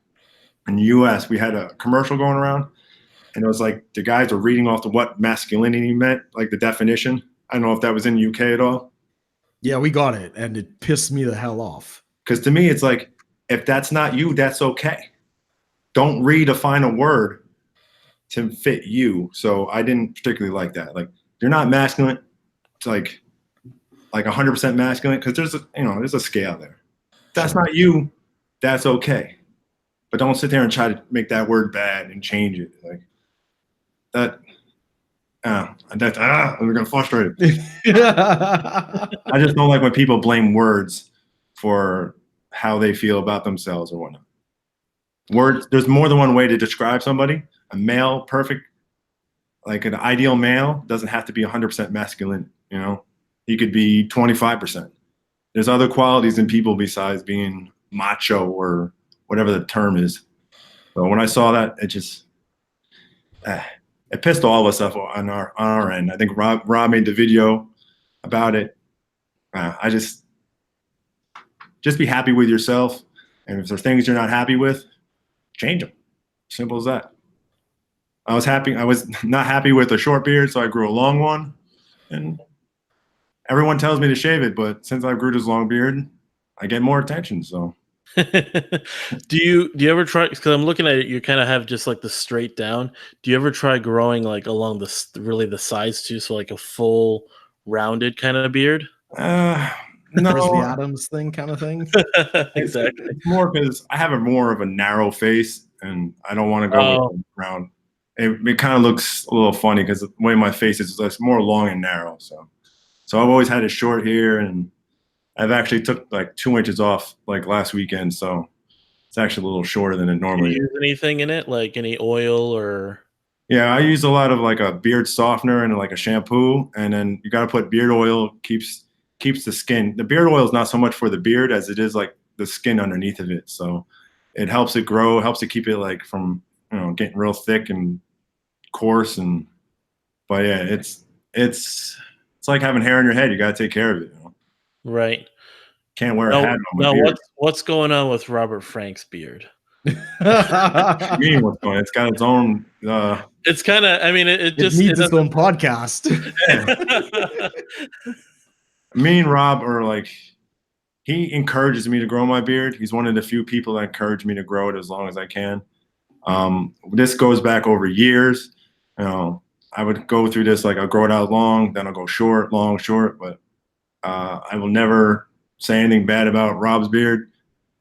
In the US, we had a commercial going around, and it was like the guys were reading off to what masculinity meant, like the definition. I don't know if that was in the UK at all.
Yeah, we got it, and it pissed me the hell off.
Because to me, it's like, if that's not you, that's okay. Don't redefine a word to fit you. So I didn't particularly like that. Like, you're not masculine. It's like 100% masculine, because there's a scale there. If that's not you, that's okay. But don't sit there and try to make that word bad and change it. Like that. I'm getting frustrated. I just don't like when people blame words for how they feel about themselves or whatnot. Words, there's more than one way to describe somebody. A male, perfect, like an ideal male, doesn't have to be 100% masculine. You know, he could be 25%. There's other qualities in people besides being macho or whatever the term is. So when I saw that, it just it pissed all of us off on our end. I think Rob made the video about it. I just be happy with yourself, and if there's things you're not happy with, change them. Simple as that. I was not happy with a short beard, so I grew a long one, and everyone tells me to shave it, but since I grew this long beard, I get more attention. So.
Do you ever try, because I'm looking at it, you kind of have just like the straight down. Do you ever try growing like along the sides too, so like a full rounded kind of beard?
No.
Grizzly Adams thing kind of thing.
Exactly.
It's more because I have more of a narrow face, and I don't want to go round. It kind of looks a little funny because the way my face is, it's more long and narrow. So I've always had it short here, and I've actually took like 2 inches off like last weekend, so it's actually a little shorter than it normally is.
Do you use anything in it, like any oil or?
Yeah, I use a lot of like a beard softener and like a shampoo, and then you got to put beard oil. Keeps the skin. The beard oil is not so much for the beard as it is like the skin underneath of it. So it helps it grow, helps it keep it like from getting real thick and coarse. But yeah, it's like having hair on your head. You got to take care of it.
Right.
can't wear a hat on my
No,
beard.
what's going on with Robert Frank's beard?
I mean, what's going on? It's got its own.
It's kind of. I mean, it just
needs its own podcast.
Me and Rob are like, he encourages me to grow my beard. He's one of the few people that encourage me to grow it as long as I can. This goes back over years. You know, I would go through this, like I'll grow it out long, then I'll go short, long, short. But I will never say anything bad about Rob's beard.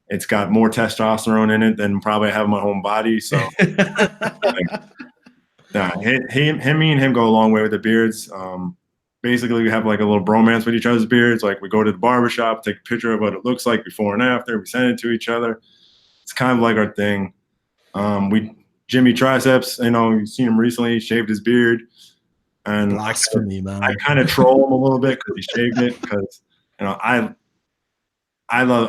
It's got more testosterone in it than probably I have in my whole body. So me and him go a long way with the beards. Basically, we have like a little bromance with each other's beards. Like we go to the barbershop, take a picture of what it looks like before and after. We send it to each other. It's kind of like our thing. Jimmy Triceps, you know, you've seen him recently, shaved his beard. And
Blasphemy, man.
I kind of troll him a little bit because he shaved it because, you know, I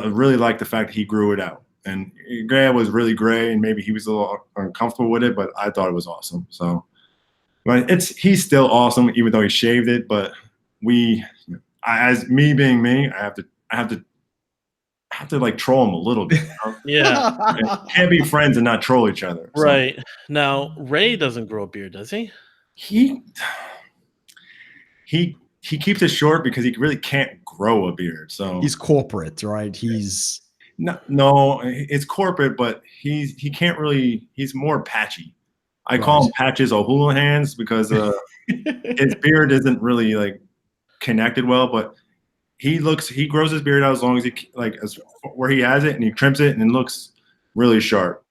really like the fact that he grew it out. And gray was really gray, and maybe he was a little uncomfortable with it, but I thought it was awesome. So, but he's still awesome, even though he shaved it. But as me being me, I have to like troll him a little bit. You know?
Yeah.
Can't be friends and not troll each other. So.
Right. Now, Ray doesn't grow a beard, does he?
He keeps it short because he really can't grow a beard. So
he's corporate, right? He's
no, it's corporate, but he can't really. He's more patchy. I call him Patches O'Houlihan's because his beard isn't really like connected well, but he grows his beard out as long as where he has it, and he trims it, and it looks really sharp.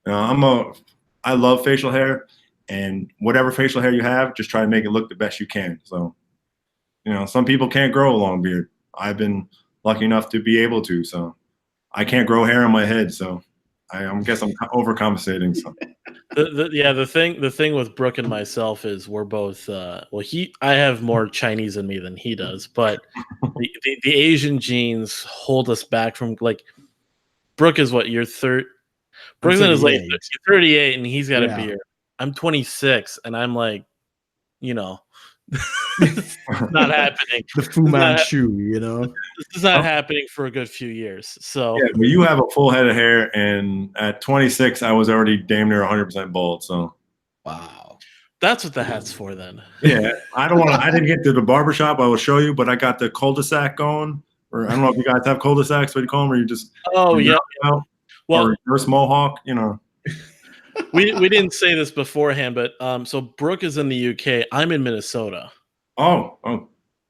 I love facial hair, and whatever facial hair you have, just try to make it look the best you can. So, you know, some people can't grow a long beard. I've been lucky enough to be able to, so I can't grow hair on my head, so I guess I'm overcompensating. So.
The thing with Brook and myself is we're both I have more Chinese in me than he does, but the Asian genes hold us back from, like, Brook is what, you're Brook's in his late 30s. You're 38 and he's got a beard. I'm 26 and I'm like, you know, not happening.
The Fu Manchu, you know.
This is not happening for a good few years. So
yeah, but you have a full head of hair, and at 26, I was already damn near 100% bald. So
wow,
that's what the hat's for then.
Yeah, I didn't get to the barbershop. I will show you, but I got the cul-de-sac going. Or I don't know if you guys have cul-de-sacs. What do you call them? Or you just
well,
or reverse mohawk, you know.
We didn't say this beforehand, but so Brook is in the UK. I'm in Minnesota.
Oh,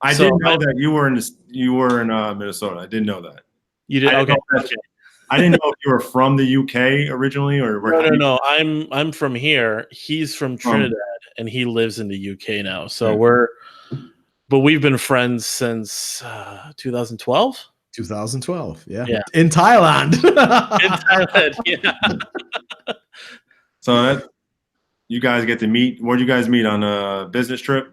I didn't know that you were in Minnesota. I didn't know that.
You did? Okay.
I didn't know if you were from the UK originally or where.
No. I'm from here. He's from Trinidad, and he lives in the UK now. So we've been friends since 2012.
2012, yeah. In Thailand.
Yeah.
So you guys get to meet. Where'd you guys meet, on a business trip?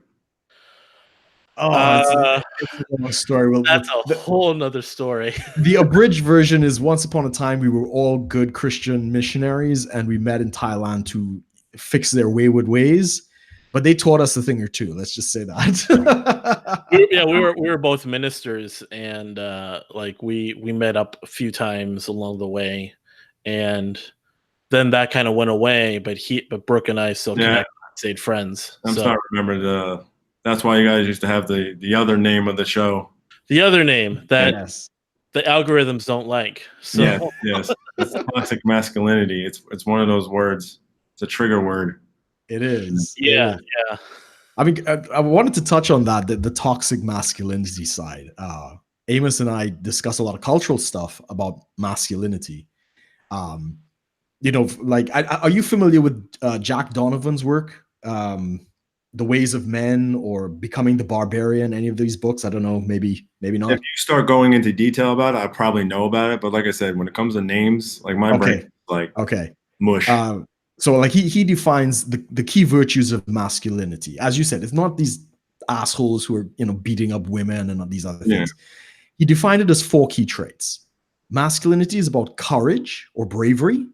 Oh, it's a long story.
That's a whole nother story.
The abridged version is, once upon a time, we were all good Christian missionaries, and we met in Thailand to fix their wayward ways. But they taught us a thing or two. Let's just say that.
we were both ministers, and we met up a few times along the way, and then that kind of went away. But Brook and I still connected, stayed friends.
I'm starting to remember that's why you guys used to have the other name of the show.
The other name that the algorithms don't like. So.
Yes. It's toxic masculinity. It's one of those words. It's a trigger word.
It is.
Yeah.
I mean, I wanted to touch on that, the toxic masculinity side. Amos and I discuss a lot of cultural stuff about masculinity. You know, like, are you familiar with Jack Donovan's work? The Ways of Men or Becoming the Barbarian, any of these books? I don't know, maybe not.
If you start going into detail about it, I probably know about it. But like I said, when it comes to names, like my brain is like mush.
So like he defines the key virtues of masculinity. As you said, it's not these assholes who are, you know, beating up women and these other things. He defined it as 4 key traits. Masculinity is about courage or bravery,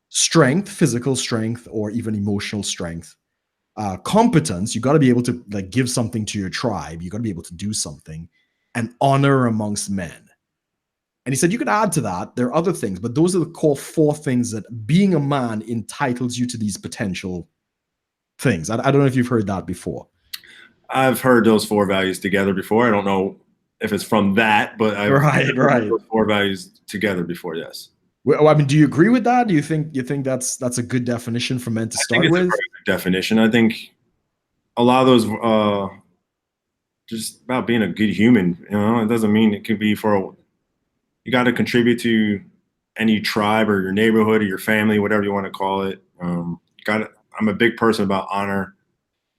strength, physical strength, or even emotional strength. Competence, you got to be able to, like, give something to your tribe. You got to be able to do something. and honor amongst men. And he said, you can add to that, there are other things, but those are the core 4 things that being a man entitles you to these potential things. I don't know if you've heard that before.
I've heard those 4 values together before. I don't know if it's from that, but I've heard those 4 values together before, yes.
Well, I mean, do you agree with that? Do you think that's a good definition for men to start with?
I think it's a very good definition. I think a lot of those just about being a good human, it doesn't mean it could be you got to contribute to any tribe or your neighborhood or your family, whatever you want to call it. I'm a big person about honor.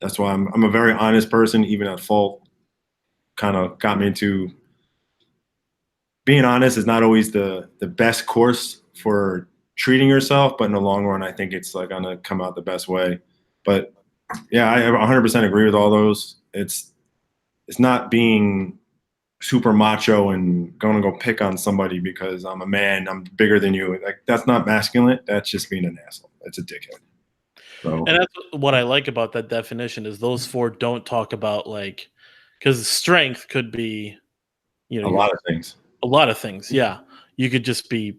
That's why I'm a very honest person, even at fault. Kind of got me into being honest is not always the best course for treating yourself, but in the long run, I think it's like going to come out the best way. But yeah, I 100% agree with all those. It's not being super macho and going to go pick on somebody because I'm a man, I'm bigger than you. Like, that's not masculine. That's just being an asshole. That's a dickhead. So.
And that's what I like about that definition is those 4 don't talk about because strength could be,
a lot of things.
A lot of things, yeah. You could just be,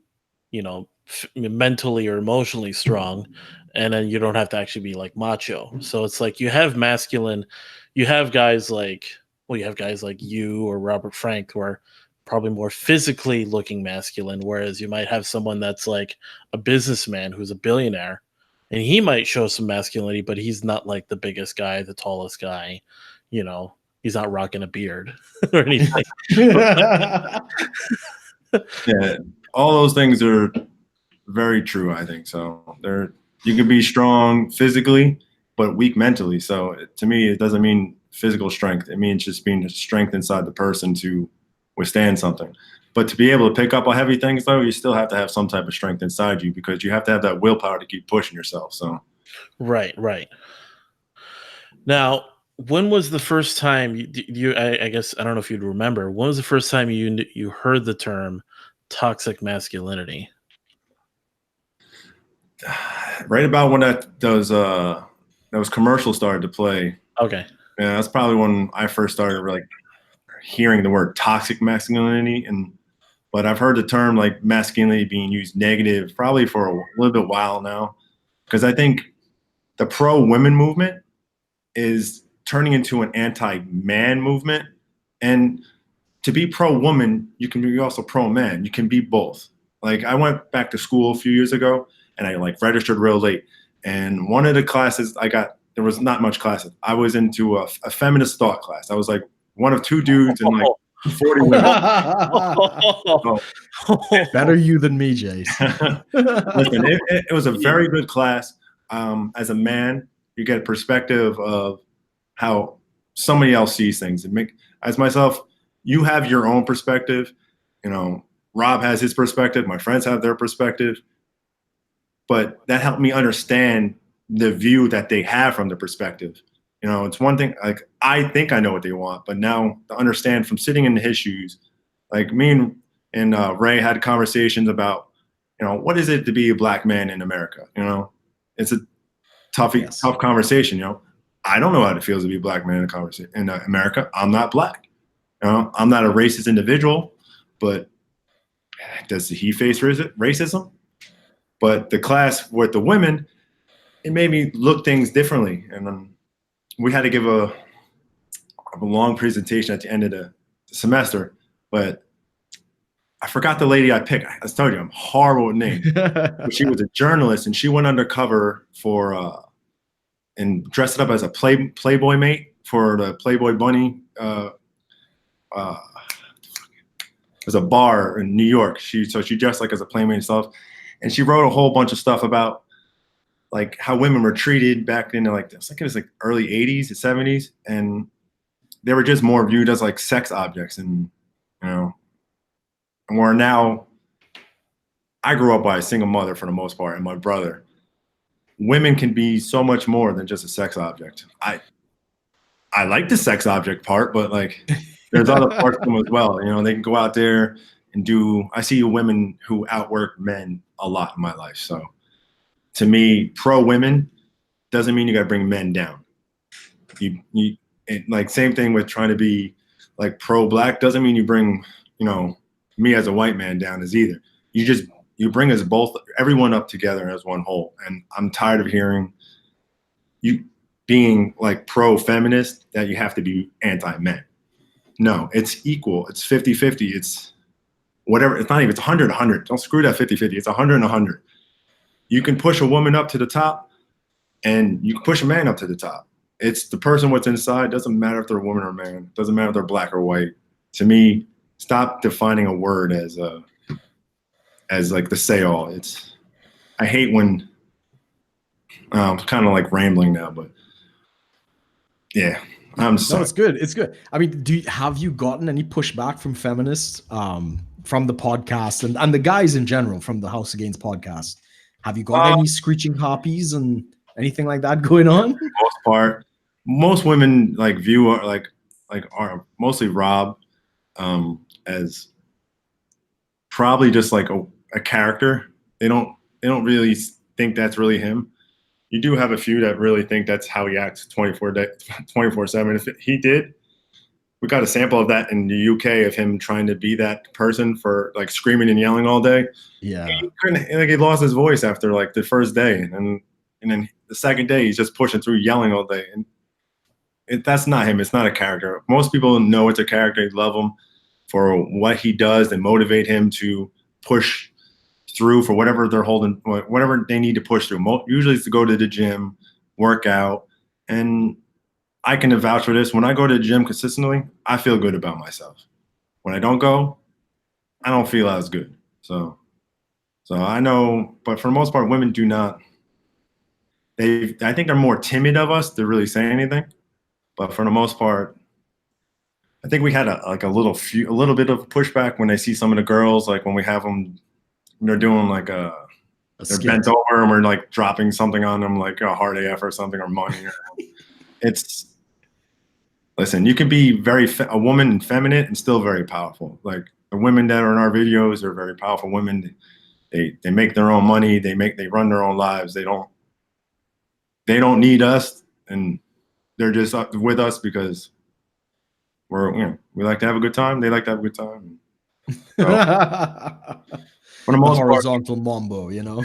mentally or emotionally strong, and then you don't have to actually be like macho. So it's like you have masculine, you have guys like you or Robert Frank who are probably more physically looking masculine, whereas you might have someone that's like a businessman who's a billionaire, and he might show some masculinity, but he's not like the biggest guy, the tallest guy, he's not rocking a beard or anything.
Yeah, all those things are very true, I think. So you can be strong physically, but weak mentally. So to me, it doesn't mean physical strength. It means just being strength inside the person to withstand something. But to be able to pick up on heavy things, though, you still have to have some type of strength inside you because you have to have that willpower to keep pushing yourself. So,
right. Now, when was the first time I guess I don't know if you'd remember. When was the first time you heard the term toxic masculinity?
Right about when those commercials started to play.
Okay.
Yeah, that's probably when I first started hearing the word toxic masculinity. But I've heard the term like masculinity being used negative probably for a little bit while now, because I think the pro-women movement is turning into an anti-man movement. And to be pro-woman, you can be also pro-man. You can be both. Like, I went back to school a few years ago and I registered real late. And one of the classes there was not much classes. I was into a feminist thought class. I was like one of 2 dudes and 40 women.
Better you than me, Jace.
Listen, it was a very good class. As a man, you get a perspective of how somebody else sees things. As myself, you have your own perspective. Rob has his perspective. My friends have their perspective. But that helped me understand the view that they have from the perspective. It's one thing, I think I know what they want, but now to understand from sitting in his shoes, me and Ray had conversations about, what is it to be a black man in America? It's a tough conversation. I don't know how it feels to be a black man in America. I'm not black. I'm not a racist individual, but does he face racism? But the class with the women, it made me look things differently. And we had to give a long presentation at the end of the semester, but I forgot the lady I picked. I told you, I'm horrible with names. But she was a journalist, and she went undercover and dressed up as a Playboy mate for the Playboy Bunny. There's a bar in New York. She dressed as a Playmate and stuff, and she wrote a whole bunch of stuff about how women were treated back in it was early 80s and 70s, and they were just more viewed as sex objects. And and where now, I grew up by a single mother for the most part, and my brother. Women can be so much more than just a sex object. I like the sex object part, but there's other parts of them as well. They can go out there and I see women who outwork men a lot in my life. So to me, pro-women doesn't mean you got to bring men down. Same thing with trying to be like pro-black doesn't mean you bring, you know, me as a white man down as either. You bring us both, everyone up together as one whole. And I'm tired of hearing you being like pro-feminist that you have to be anti-men. No, it's equal. It's 50-50. It's whatever. It's not even, it's 100-100. Don't screw that 50-50. It's 100-100. You can push a woman up to the top and you can push a man up to the top. It's the person what's inside. Doesn't matter if they're a woman or a man. Doesn't matter if they're black or white. To me, stop defining a word as like the say all. I hate when I'm kind of like rambling now, but yeah, I'm sorry.
No, it's good. It's good. I mean, have you gotten any pushback from feminists from the podcast and the guys in general from the House of Gainz podcast? Have you got any screeching harpies and anything like that going on?
For the most part, most women like view are mostly Rob as probably just like a character. They don't really think that's really him. You do have a few that really think that's how he acts 24/7. If he did, we got a sample of that in the UK of him trying to be that person for like screaming and yelling all day.
Yeah,
he lost his voice after like the first day, and then the second day he's just pushing through yelling all day. And that's not him. It's not a character. Most people know it's a character. They love him for what he does and motivate him to push through for whatever they're holding, whatever they need to push through. Usually it's to go to the gym, work out. And I can vouch for this. When I go to the gym consistently, I feel good about myself. When I don't go, I don't feel as good. So I know, but for the most part, women do not. I think they're more timid of us to really say anything. But for the most part, I think we had a little bit of pushback when they see some of the girls, like when we have them, they're doing like they're bent over and we're like dropping something on them, like a hard AF or something, or money. Listen, you can be a woman and feminine and still very powerful. Like the women that are in our videos are very powerful women. They make their own money. They run their own lives. They don't need us, and they're just with us because we like to have a good time. They like to have a good time. So, for the most
horizontal mambo, you know.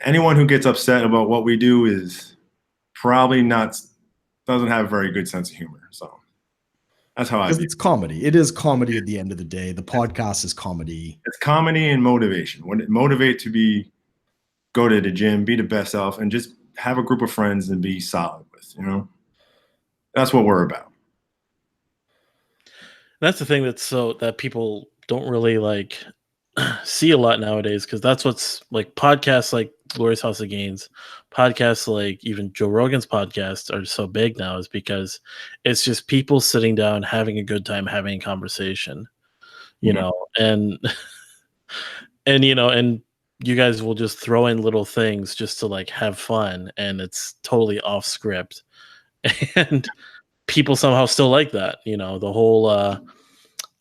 Anyone who gets upset about what we do is probably doesn't have a very good sense of humor. So that's how
it's comedy. It is comedy at the end of the day. The podcast is comedy.
It's comedy and motivation. When it motivate to go to the gym, be the best self, and just have a group of friends and be solid with, you know. That's what we're about.
That's the thing that people don't really like see a lot nowadays, because that's what's like podcasts like Glorious House of Gainz, podcasts like even Joe Rogan's podcast are so big now, is because it's just people sitting down, having a good time, having a conversation, you know, and you guys will just throw in little things just to like have fun, and it's totally off script, and people somehow still like that, you know, the whole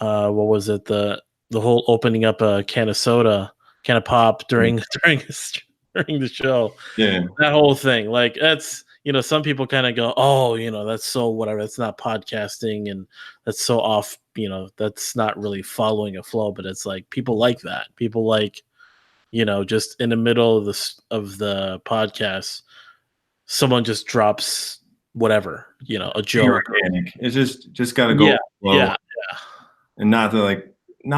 what was it, the whole opening up a can of pop during the show.
Yeah,
that whole thing, like, that's, you know, some people kind of go, oh, you know, that's so whatever, that's not podcasting, and that's so off, you know, that's not really following a flow. But it's like people like that. People like, you know, just in the middle of the podcast, someone just drops whatever, you know, a joke.
It's just gotta go.
Yeah.
And not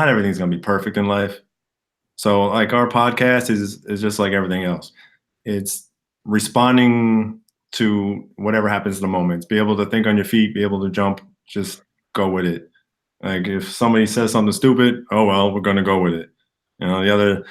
everything's gonna be perfect in life. So like our podcast is just like everything else. It's responding to whatever happens in the moment. It's be able to think on your feet, be able to jump, just go with it. Like if somebody says something stupid, oh well, we're gonna go with it. You know,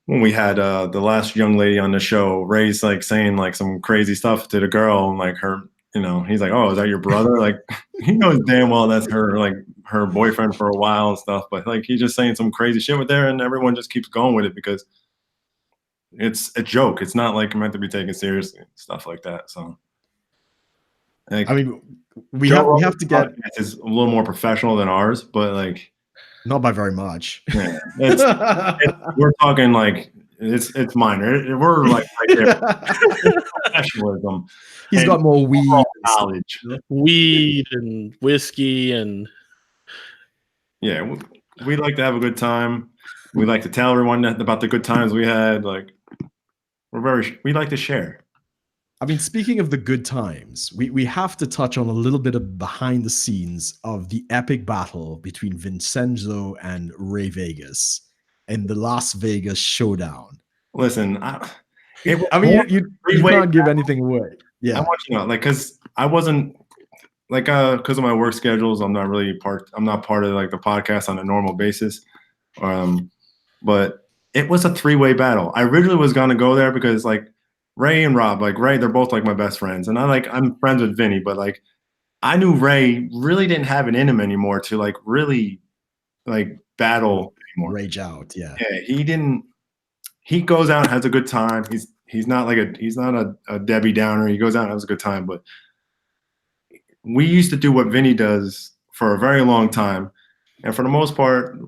when we had the last young lady on the show, Ray's like saying like some crazy stuff to the girl, and like her, you know, he's like, oh, is that your brother? Like he knows damn well that's her boyfriend for a while and stuff, but like he's just saying some crazy shit with her, and everyone just keeps going with it because it's a joke. It's not like meant to be taken seriously and stuff like that. So like,
I mean, we have to get
is a little more professional than ours, but like
not by very much.
Yeah, we're talking like It's minor. We're like right there. Professionalism.
He's got more weed
knowledge.
Weed and whiskey and
yeah, we like to have a good time. We like to tell everyone about the good times we had. Like we like to share.
I mean, speaking of the good times, we have to touch on a little bit of behind the scenes of the epic battle between Vincenzo and Ray Vegas in the Las Vegas showdown.
Listen,
you can't give anything away. Yeah,
I want you to know, like, because I wasn't like because of my work schedules, I'm not part of like the podcast on a normal basis. But it was a 3-way battle. I originally was gonna go there because like Ray and Rob, like Ray, they're both like my best friends, and I'm friends with Vinny, but like I knew Ray really didn't have it in him anymore to like really like battle anymore.
Rage out, yeah.
Yeah, he didn't. He goes out and has a good time. He's not a Debbie Downer. He goes out and has a good time. But we used to do what Vinny does for a very long time, and for the most part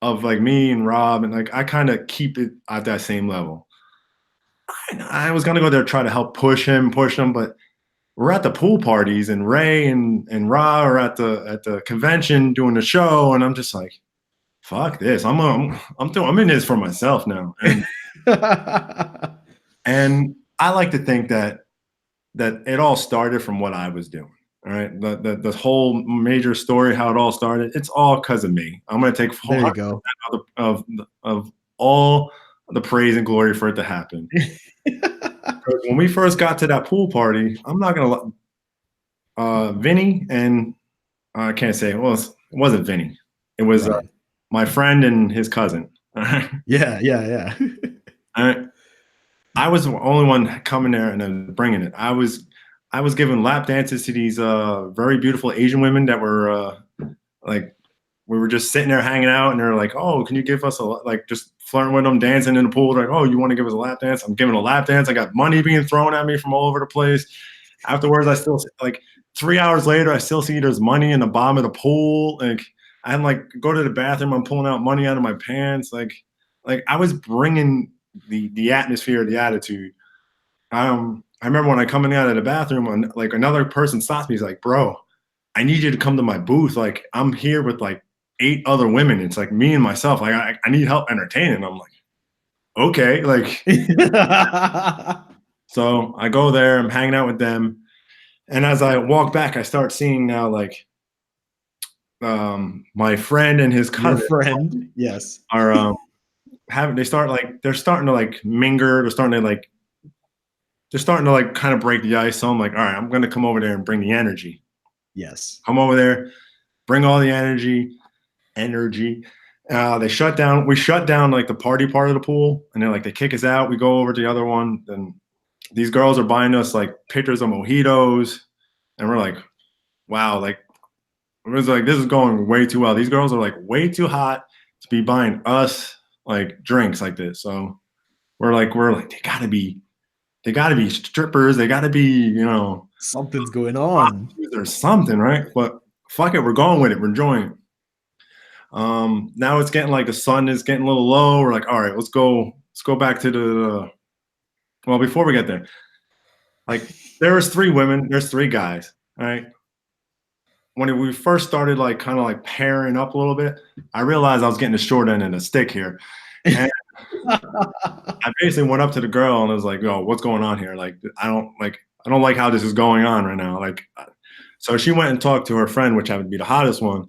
of like me and Rob, and like I kind of keep it at that same level. I was gonna go there try to help push him, but we're at the pool parties, and Ray and Rob are at the convention doing the show, and I'm just like, fuck this. I'm in this for myself now. And, and I like to think that it all started from what I was doing. All right. The whole major story, how it all started, it's all because of me. I'm gonna take full of all the praise and glory for it to happen. When we first got to that pool party, I'm not gonna Vinny and I can't say it wasn't Vinny. It was my friend and his cousin.
Yeah.
All right. I was the only one coming there and then bringing it. I was giving lap dances to these very beautiful Asian women that were like, we were just sitting there hanging out, and they're like, "Oh, can you give us just flirting with them, dancing in the pool?" Like, "Oh, you want to give us a lap dance?" I'm giving a lap dance. I got money being thrown at me from all over the place. Afterwards, I still 3 hours later, I still see there's money in the bottom of the pool. Like I go to the bathroom, I'm pulling out money out of my pants. Like I was bringing the atmosphere, the attitude. I remember when I coming out of the bathroom, and like another person stops me. He's like, "Bro, I need you to come to my booth. Like I'm here with like 8 other women. It's like me and myself. Like I need help entertaining." I'm like, okay, like. So I go there. I'm hanging out with them, and as I walk back, I start seeing now like my friend and his cousin.
Your friend, yes,
are they're starting to like mingle. They're starting to like kind of break the ice. So I'm like, all right, I'm gonna come over there and bring the energy.
Yes,
come over there, bring all the energy. They shut down. We shut down like the party part of the pool, and then like they kick us out. We go over to the other one. Then these girls are buying us like pictures of mojitos, and we're like, wow, like it was like this is going way too well. These girls are like way too hot to be buying us like drinks like this. So we're like they gotta be strippers. They gotta be
something's going on.
There's something, right? But fuck it, we're going with it. We're enjoying it. Now it's getting like the sun is getting a little low. We're like, all right, let's go back to the well, before we get there, like there was 3 women, there's 3 guys. All right. When we first started like kind of like pairing up a little bit, I realized I was getting the short end of the stick here. And I basically went up to the girl and I was like, yo, what's going on here? Like I don't like how this is going on right now. Like so she went and talked to her friend, which happened to be the hottest one.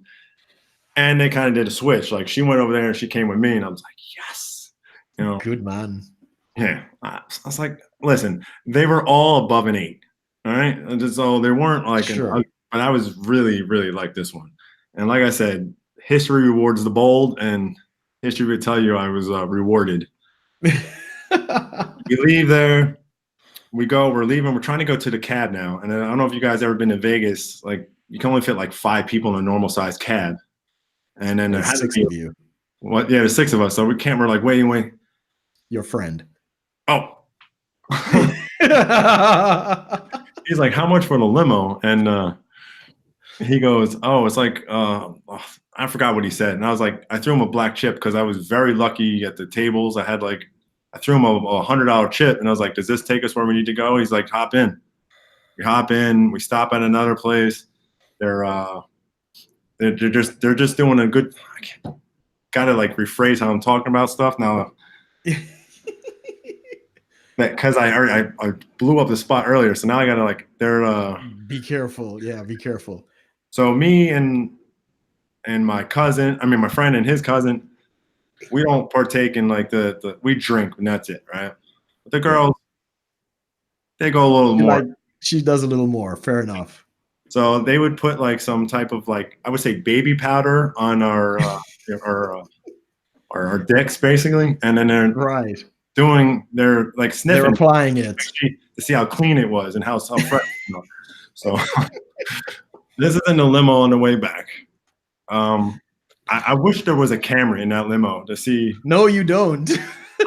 And they kind of did a switch. Like she went over there and she came with me, and I was like, yes,
good man.
Yeah, I was like, listen, they were all above an 8, all right. And so they weren't like,
sure.
But I was really, really like this one. And like I said, history rewards the bold, and history would tell you I was rewarded. We leave there. We're leaving. We're trying to go to the cab now. And I don't know if you guys ever been to Vegas. Like you can only fit like 5 people in a normal sized cab. And then there has
6
to
of
be
you.
What? Yeah, there's 6 of us. So we're like, wait.
Your friend.
Oh. He's like, how much for the limo? And he goes, oh, it's like I forgot what he said. And I was like, I threw him a black chip because I was very lucky at the tables. I had I threw him a $100 chip, and I was like, "Does this take us where we need to go?" He's like, "Hop in." We hop in. We stop at another place. They're just doing a good. I gotta like rephrase how I'm talking about stuff now. Because I blew up the spot earlier, so now I gotta like they're.
Be careful. Yeah, be careful.
So me and my cousin, I mean my friend and his cousin, we don't partake in like the we drink and that's it, right? But the girls, they go a little more.
Like, she does a little more. Fair enough.
So they would put like some type of like I would say baby powder on our dicks basically, and then they're they're like sniffing.
They're applying it
to see how clean it was and how fresh. So this is in the limo on the way back. I wish there was a camera in that limo to see.
No, you don't.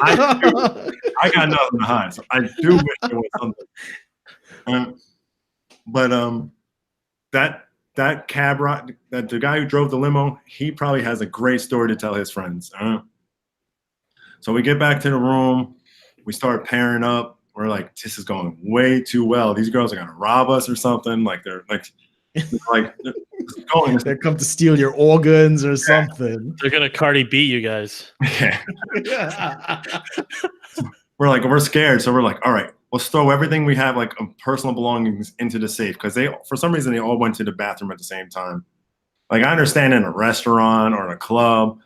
I got nothing to hide. So I do wish there was something. But that cab ride, that the guy who drove the limo, he probably has a great story to tell his friends. So we get back to the room, we start pairing up. We're like, this is going way too well. These girls are gonna rob us or something. Like they're going.
They come to steal your organs or something.
They're gonna Cardi B you guys.
Yeah. We're scared, so we're like, all right, let's throw everything we have, like personal belongings, into the safe because for some reason they all went to the bathroom at the same time. Like I understand in a restaurant or in a club,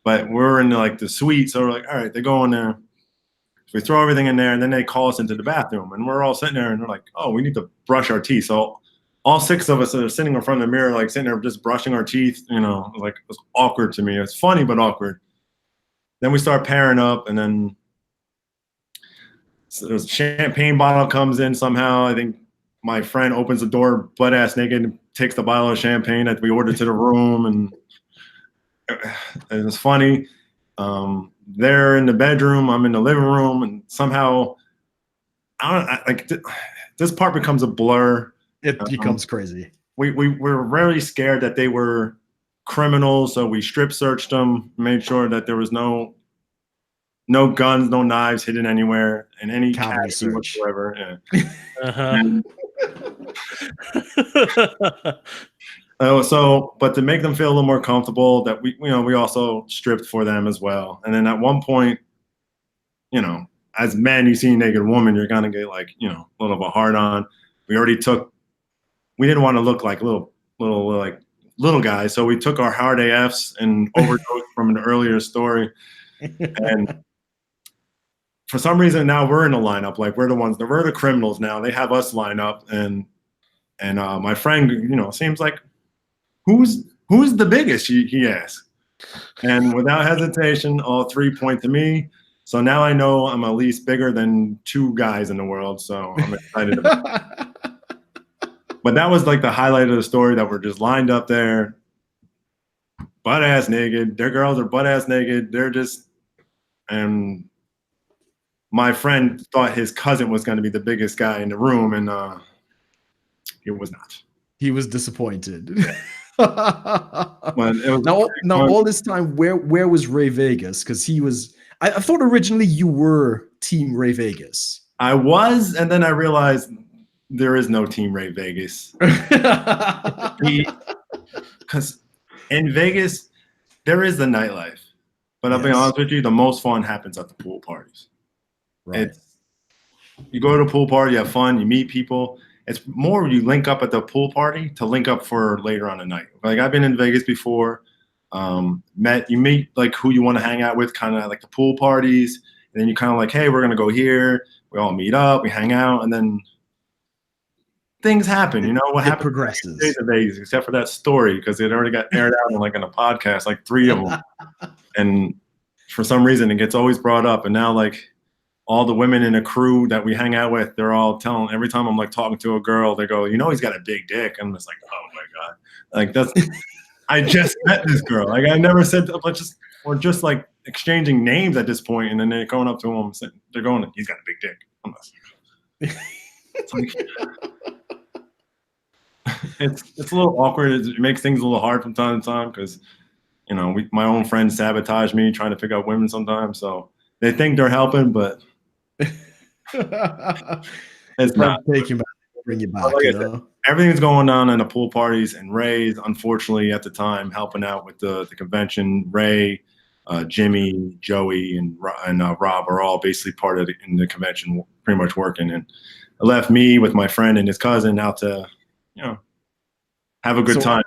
but we're in like the suite, so we're like, all right, they go in there. So we throw everything in there, and then they call us into the bathroom, and we're all sitting there, and they're like, oh, we need to brush our teeth. So all 6 of us are sitting in front of the mirror, like sitting there just brushing our teeth. Like it was awkward to me. It's funny but awkward. Then we start pairing up, and then there's a champagne bottle comes in somehow. I think my friend opens the door butt ass naked and takes the bottle of champagne that we ordered to the room, and it's funny. They're in the bedroom, I'm in the living room, and somehow this part becomes a blur.
It becomes crazy.
We were very scared that they were criminals, so we strip searched them, made sure that there was no guns, no knives hidden anywhere in any category whatsoever. Yeah. But to make them feel a little more comfortable, that we also stripped for them as well. And then at one point, as men, you see a naked woman, you're gonna get like, a little of a hard on. We didn't want to look like little guys, so we took our hard AFs and overdosed from an earlier story. And for some reason now we're in a lineup, like we're the criminals now. They have us line up, and my friend, seems like, who's the biggest? He asked, and without hesitation, all 3 point to me. So now I know I'm at least bigger than 2 guys in the world. So I'm excited about it. But that was like the highlight of the story, that we're just lined up there, butt ass naked. Their girls are butt ass naked. And my friend thought his cousin was going to be the biggest guy in the room, and it was not.
He was disappointed.
But it was
now all this time, where was Ray Vegas? Because he was. I thought originally you were Team Ray Vegas.
I was, and then I realized there is no Team Ray Vegas. Because in Vegas, there is the nightlife. But I'll be honest with you, the most fun happens at the pool parties. Right. You go to a pool party, you have fun, you meet people. It's more you link up at the pool party to link up for later on the night. Like I've been in Vegas before, you meet like who you want to hang out with, kind of like the pool parties, and then you kind of like, hey, we're gonna go here. We all meet up, we hang out, and then things happen. What happens?
Progresses.
Days of Vegas, except for that story, because it already got aired out in a podcast, like 3 of them, and for some reason it gets always brought up, and now like all the women in a crew that we hang out with, they're all telling, every time I'm like talking to a girl, they go, he's got a big dick. I'm just like, oh my God. Like I just met this girl. Like I never said, we're just like exchanging names at this point, and then they're going up to him, they're going, he's got a big dick. I'm just, it's like, it's a little awkward. It makes things a little hard from time to time because, my own friends sabotage me trying to pick up women sometimes. So They think they're helping, but it's not.
Take you back, bring you back.
Like
You
I said,
know,
everything's going on in the pool parties, and Ray's unfortunately at the time helping out with the convention. Ray, Jimmy, Joey, and Rob are all basically part of in the convention, pretty much working. And it left me with my friend and his cousin out to, have a good time.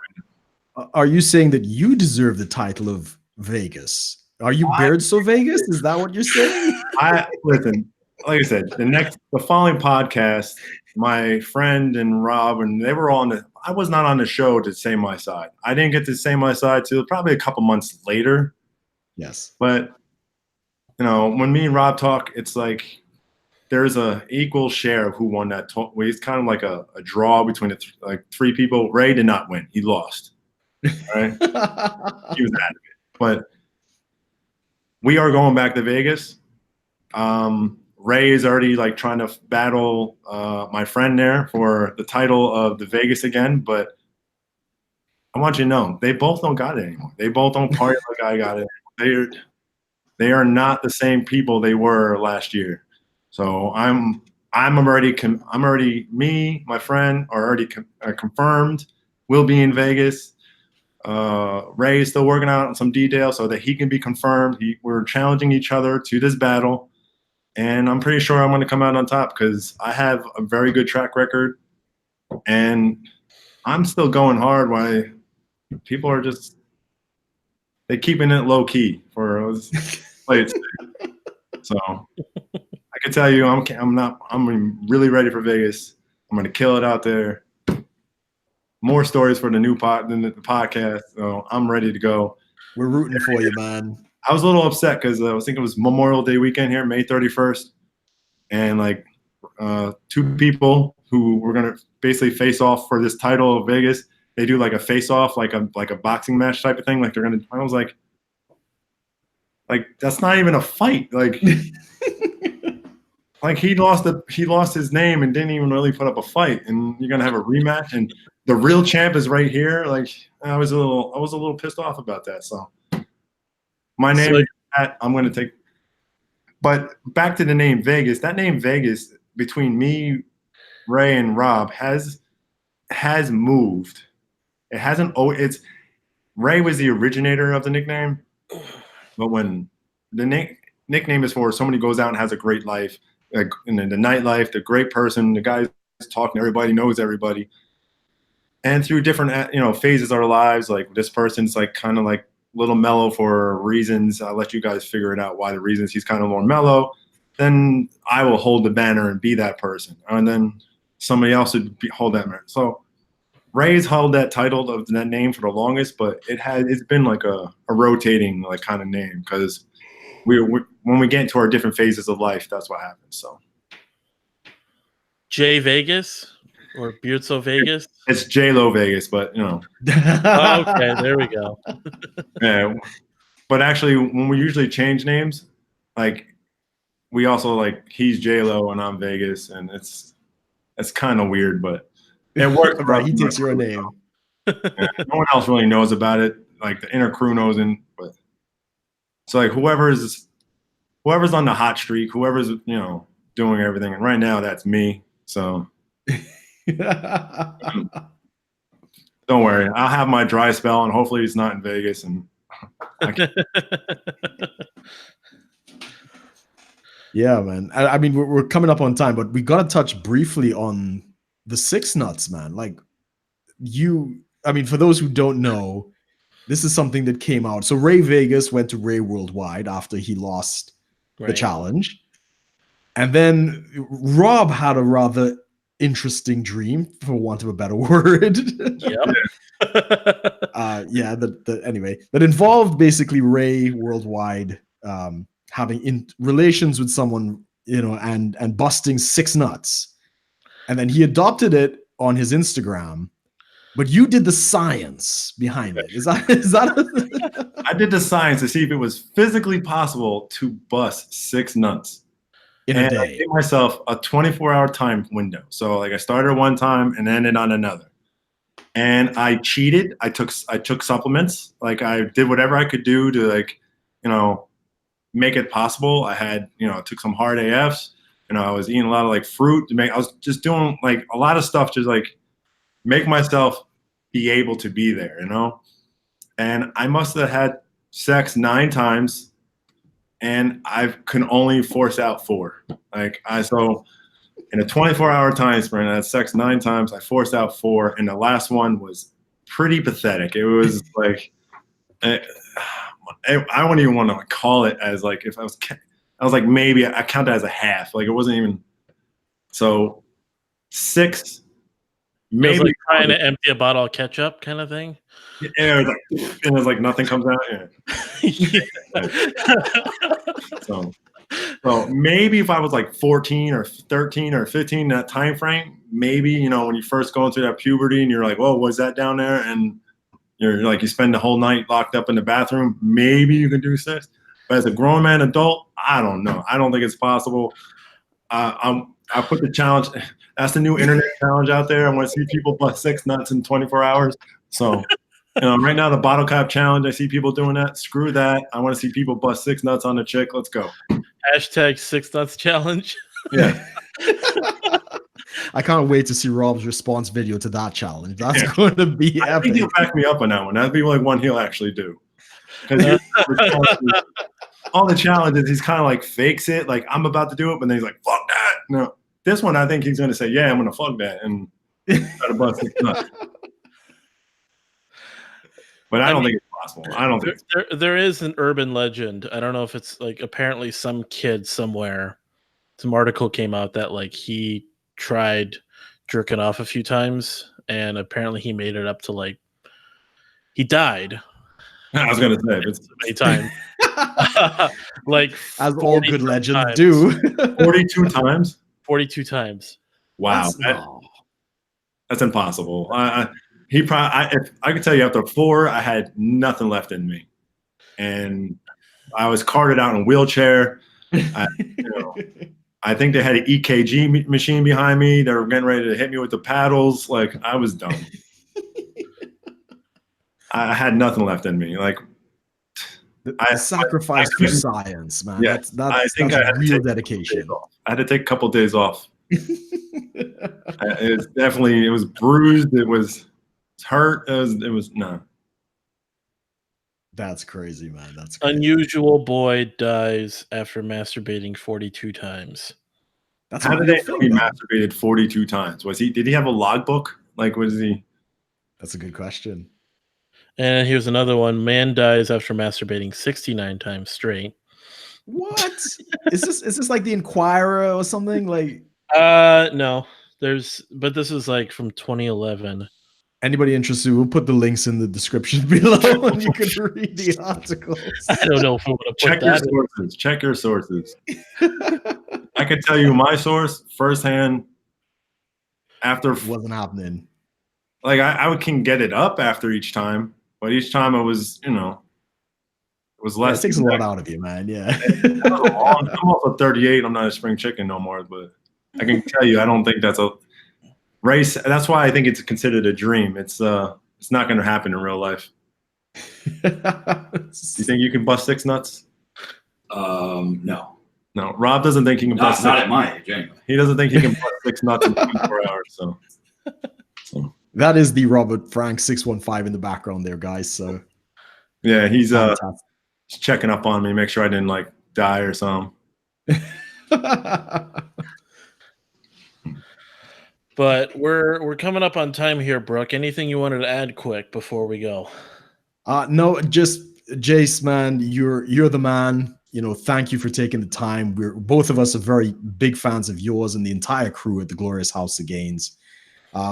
Are you saying that you deserve the title of Vegas? Are you BeardSoVegas? Is that what you're saying?
Listen, like I said, the following podcast, my friend and Rob, and they were on I was not on the show to say my side. I didn't get to say my side till probably a couple months later.
Yes.
But, when me and Rob talk, it's like there's a equal share of who won that. It's kind of like a draw between three people. Ray did not win. He lost. Right? He was adamant. But we are going back to Vegas. Ray is already trying to battle my friend there for the title of the Vegas again. But I want you to know, they both don't got it anymore. They both don't party like I got it. They are not the same people they were last year. So I'm already me, my friend are already confirmed. We'll be in Vegas. Ray is still working out on some details so that he can be confirmed. We're challenging each other to this battle, and I'm pretty sure I'm going to come out on top because I have a very good track record, and I'm still going hard. Why people are just keeping it low key for play it safe. So I can tell you, I'm really ready for Vegas. I'm going to kill it out there. More stories for the podcast. So I'm ready to go.
We're rooting for you, man.
I was a little upset because I was thinking it was Memorial Day weekend here, May 31st. And two people who were going to basically face off for this title of Vegas. They do a face off, like a boxing match type of thing. I was like, that's not even a fight. He lost his name and didn't even really put up a fight, and you're gonna have a rematch, and the real champ is right here. I was a little pissed off about that. So my name is Pat. I'm gonna take. But back to the name Vegas. That name Vegas between me, Ray, and Rob has moved. It hasn't. Ray was the originator of the nickname, but when the nickname is for somebody goes out and has a great life. In the nightlife, the great person, the guy's talking to everybody, knows everybody. And through different, phases of our lives, this person's kind of a little mellow for reasons. I'll let you guys figure it out why the reasons he's kind of more mellow. Then I will hold the banner and be that person. And then somebody else would hold that banner. So Ray's held that title of that name for the longest, but it's been a rotating kind of name because when we get into our different phases of life, that's what happens. So,
Jay Vegas or BeardSoVegas?
It's J-Lo Vegas, but
Oh, okay, there we go.
Yeah, but actually, when we usually change names, we also he's J-Lo and I'm Vegas, and it's kind of weird, but it works.
Right, he takes your name.
Yeah, no one else really knows about it. The inner crew knows, but. So whoever's on the hot streak, whoever's doing everything, and right now that's me. So don't worry, I'll have my dry spell, and hopefully it's not in Vegas. And
yeah, man. I mean, we're coming up on time, but we gotta touch briefly on the 6 nuts, man. For those who don't know. This is something that came out. So Ray Vegas went to Ray Worldwide after he lost the challenge. And then Rob had a rather interesting dream, for want of a better word.
Yep.
That involved basically Ray Worldwide having relations with someone, and busting 6 nuts. And then he adopted it on his Instagram. But you did the science behind it. Is that?
I did the science to see if it was physically possible to bust 6 nuts
in a day.
I gave myself a 24-hour time window. So I started one time and ended on another. And I cheated. I took supplements. I did whatever I could do to make it possible. I had, took some hard AFs. I was eating a lot of like fruit to make. I was just doing like a lot of stuff to like make myself be able to be there, And I must have had sex 9 times, and I can only force out 4. So in a 24-hour time span, I had sex 9 times. I forced out 4, and the last one was pretty pathetic. It was like I wouldn't even want to call it as like if I was like maybe I count that as a half. Like it wasn't even so 6. Maybe
like trying to empty a bottle of ketchup kind of thing.
Yeah, it was like nothing comes out. Yeah. So maybe if I was like 14 or 13 or 15 that time frame, maybe when you first go into that puberty and you're like, "Whoa, was that down there?" And you're like you spend the whole night locked up in the bathroom. Maybe you can do 6, but as a grown man adult, I don't know. I don't think it's possible. I put the challenge. That's the new internet challenge out there. I want to see people bust 6 nuts in 24 hours. So, right now the bottle cap challenge. I see people doing that. Screw that. I want to see people bust 6 nuts on a chick. Let's go.
Hashtag 6 nuts challenge.
Yeah.
I can't wait to see Rob's response video to that challenge. That's going to be epic.
I think he'll back me up on that one. That'd be like one he'll actually do. Because all the challenges, he's kind of like fakes it, like I'm about to do it, but then he's like, "Fuck that!" No, this one I think he's going to say, "Yeah, I'm going to fuck that," and try to bust it nuts. But I don't think it's possible. I don't think
there is an urban legend. I don't know if it's like apparently some kid somewhere. Some article came out that like he tried jerking off a few times, and apparently he made it up to like he died.
I was gonna say it's
many times. Like
as all good legends do.
42 times.
42 times.
Wow, that's impossible. If I could tell you after 4, I had nothing left in me, and I was carted out in a wheelchair. I think they had an EKG machine behind me. They were getting ready to hit me with the paddles. Like I was done. I had nothing left in me. Like
I sacrificed for science, man.
Yeah,
that's real dedication.
I had to take a couple of days off. It was bruised. It was hurt. It was no.
That's crazy, man. That's crazy.
Unusual boy dies after masturbating 42 times.
That's
how did they know he masturbated 42 times? Did he have a logbook? Like, was he?
That's a good question.
And here's another one. Man dies after masturbating 69 times straight.
What? Is this like the Inquirer or something? Like
no. But this is like from 2011.
Anybody interested, we'll put the links in the description below and you can read the articles.
I don't know if I'm gonna put that.
Check your sources. I can tell you my source firsthand. After
wasn't happening.
Like I can get it up after each time, but each time it was, it was less.
It takes a lot out of you, man. Yeah.
I'm also 38. I'm not a spring chicken no more, but I can tell you, I don't think that's a race. That's why I think it's considered a dream. It's not going to happen in real life. You think you can bust 6 nuts?
No.
No, Rob doesn't think he can bust.
Not at my age, anyway.
He doesn't think he can bust 6 nuts in 24 hours. So.
That is the Robert Frank 615 in the background there, guys. So
yeah, he's checking up on me, make sure I didn't like die or something.
But we're coming up on time here, Brook. Anything you wanted to add quick before we go?
No, just Jace, man, you're the man. Thank you for taking the time. Both of us are very big fans of yours and the entire crew at the Glorious House of Gainz.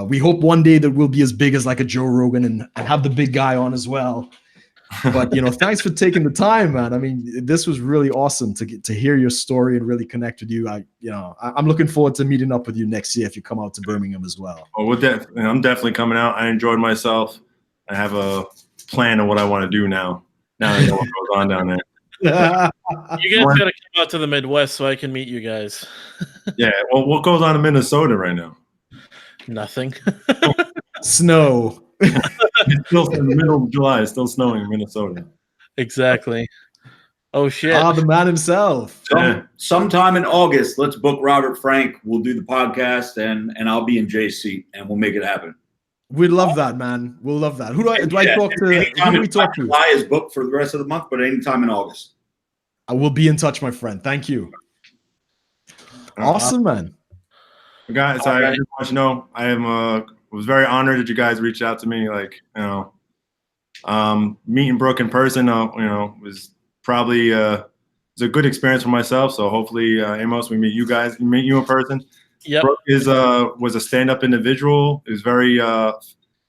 We hope one day that we'll be as big as like a Joe Rogan and have the big guy on as well. But thanks for taking the time, man. I mean, this was really awesome to hear your story and really connect with you. I'm looking forward to meeting up with you next year if you come out to Birmingham as well.
Oh, I'm definitely coming out. I enjoyed myself. I have a plan of what I want to do now. Now I know what goes on down there.
You guys got to come out to the Midwest so I can meet you guys.
Yeah. Well, what goes on in Minnesota right now?
Nothing.
Snow.
It's still in the middle of July. It's still snowing in Minnesota.
Exactly. Oh shit!
The man himself.
Sometime in August, let's book Robert Frank. We'll do the podcast, and I'll be in Jay's seat, and we'll make it happen.
We'd love that, man. We'll love that. Who do I talk to? Who do we talk to?
July is booked for the rest of the month, but anytime in August.
I will be in touch, my friend. Thank you. Awesome, man.
Guys, I just want you to know I was very honored that you guys reached out to me. Like, meeting Brook in person, was probably it's a good experience for myself. So hopefully, Amos, we meet you in person.
Yep.
Brook was a stand-up individual. It was very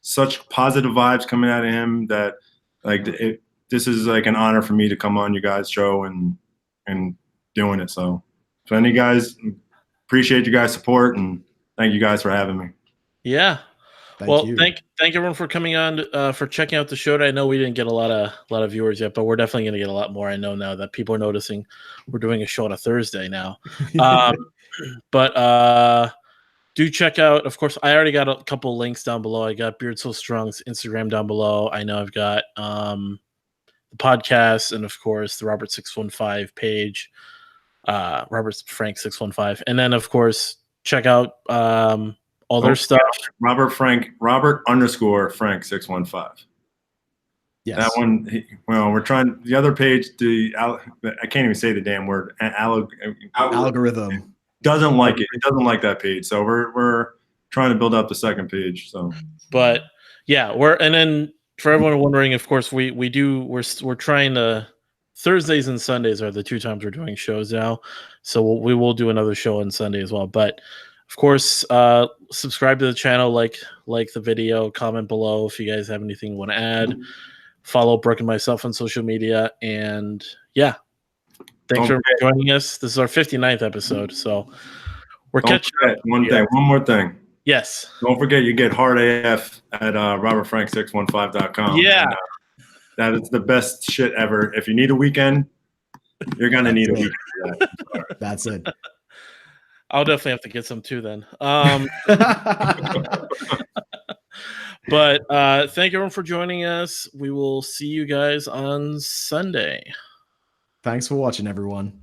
such positive vibes coming out of him that this is like an honor for me to come on you guys' show and doing it. So any guys, appreciate you guys' support and thank you guys for having me.
Yeah.
Thank you.
Thank everyone for coming on, for checking out the show. I know we didn't get a lot of viewers yet, but we're definitely going to get a lot more. I know now that people are noticing we're doing a show on a Thursday now. But do check out, of course, I already got a couple links down below. I got BeardSoStrong's Instagram down below. I know I've got the podcast and, of course, the Robert 615 page, Robert Frank 615. And then, of course, check out all their stuff.
Robert _ Frank 615.
Yes.
That one, we're trying the other page. I can't even say the damn word.
Algorithm
doesn't like it. It doesn't like that page. So we're trying to build up the second page. So,
but yeah, and then for everyone wondering, of course, we're trying to. Thursdays and Sundays are the 2 times we're doing shows now. So we will do another show on Sunday as well. But of course, subscribe to the channel, like the video, comment below if you guys have anything you want to add. Follow Brook and myself on social media. And yeah, thanks for joining us. This is our 59th episode. So we're catching up.
One more thing.
Yes.
Don't forget you get hard AF at robertfrank615.com.
Yeah.
And, that is the best shit ever. If you need a weekend, you're going to need a weekend for that.
That's it.
I'll definitely have to get some too then. But thank everyone for joining us. We will see you guys on Sunday.
Thanks for watching, everyone.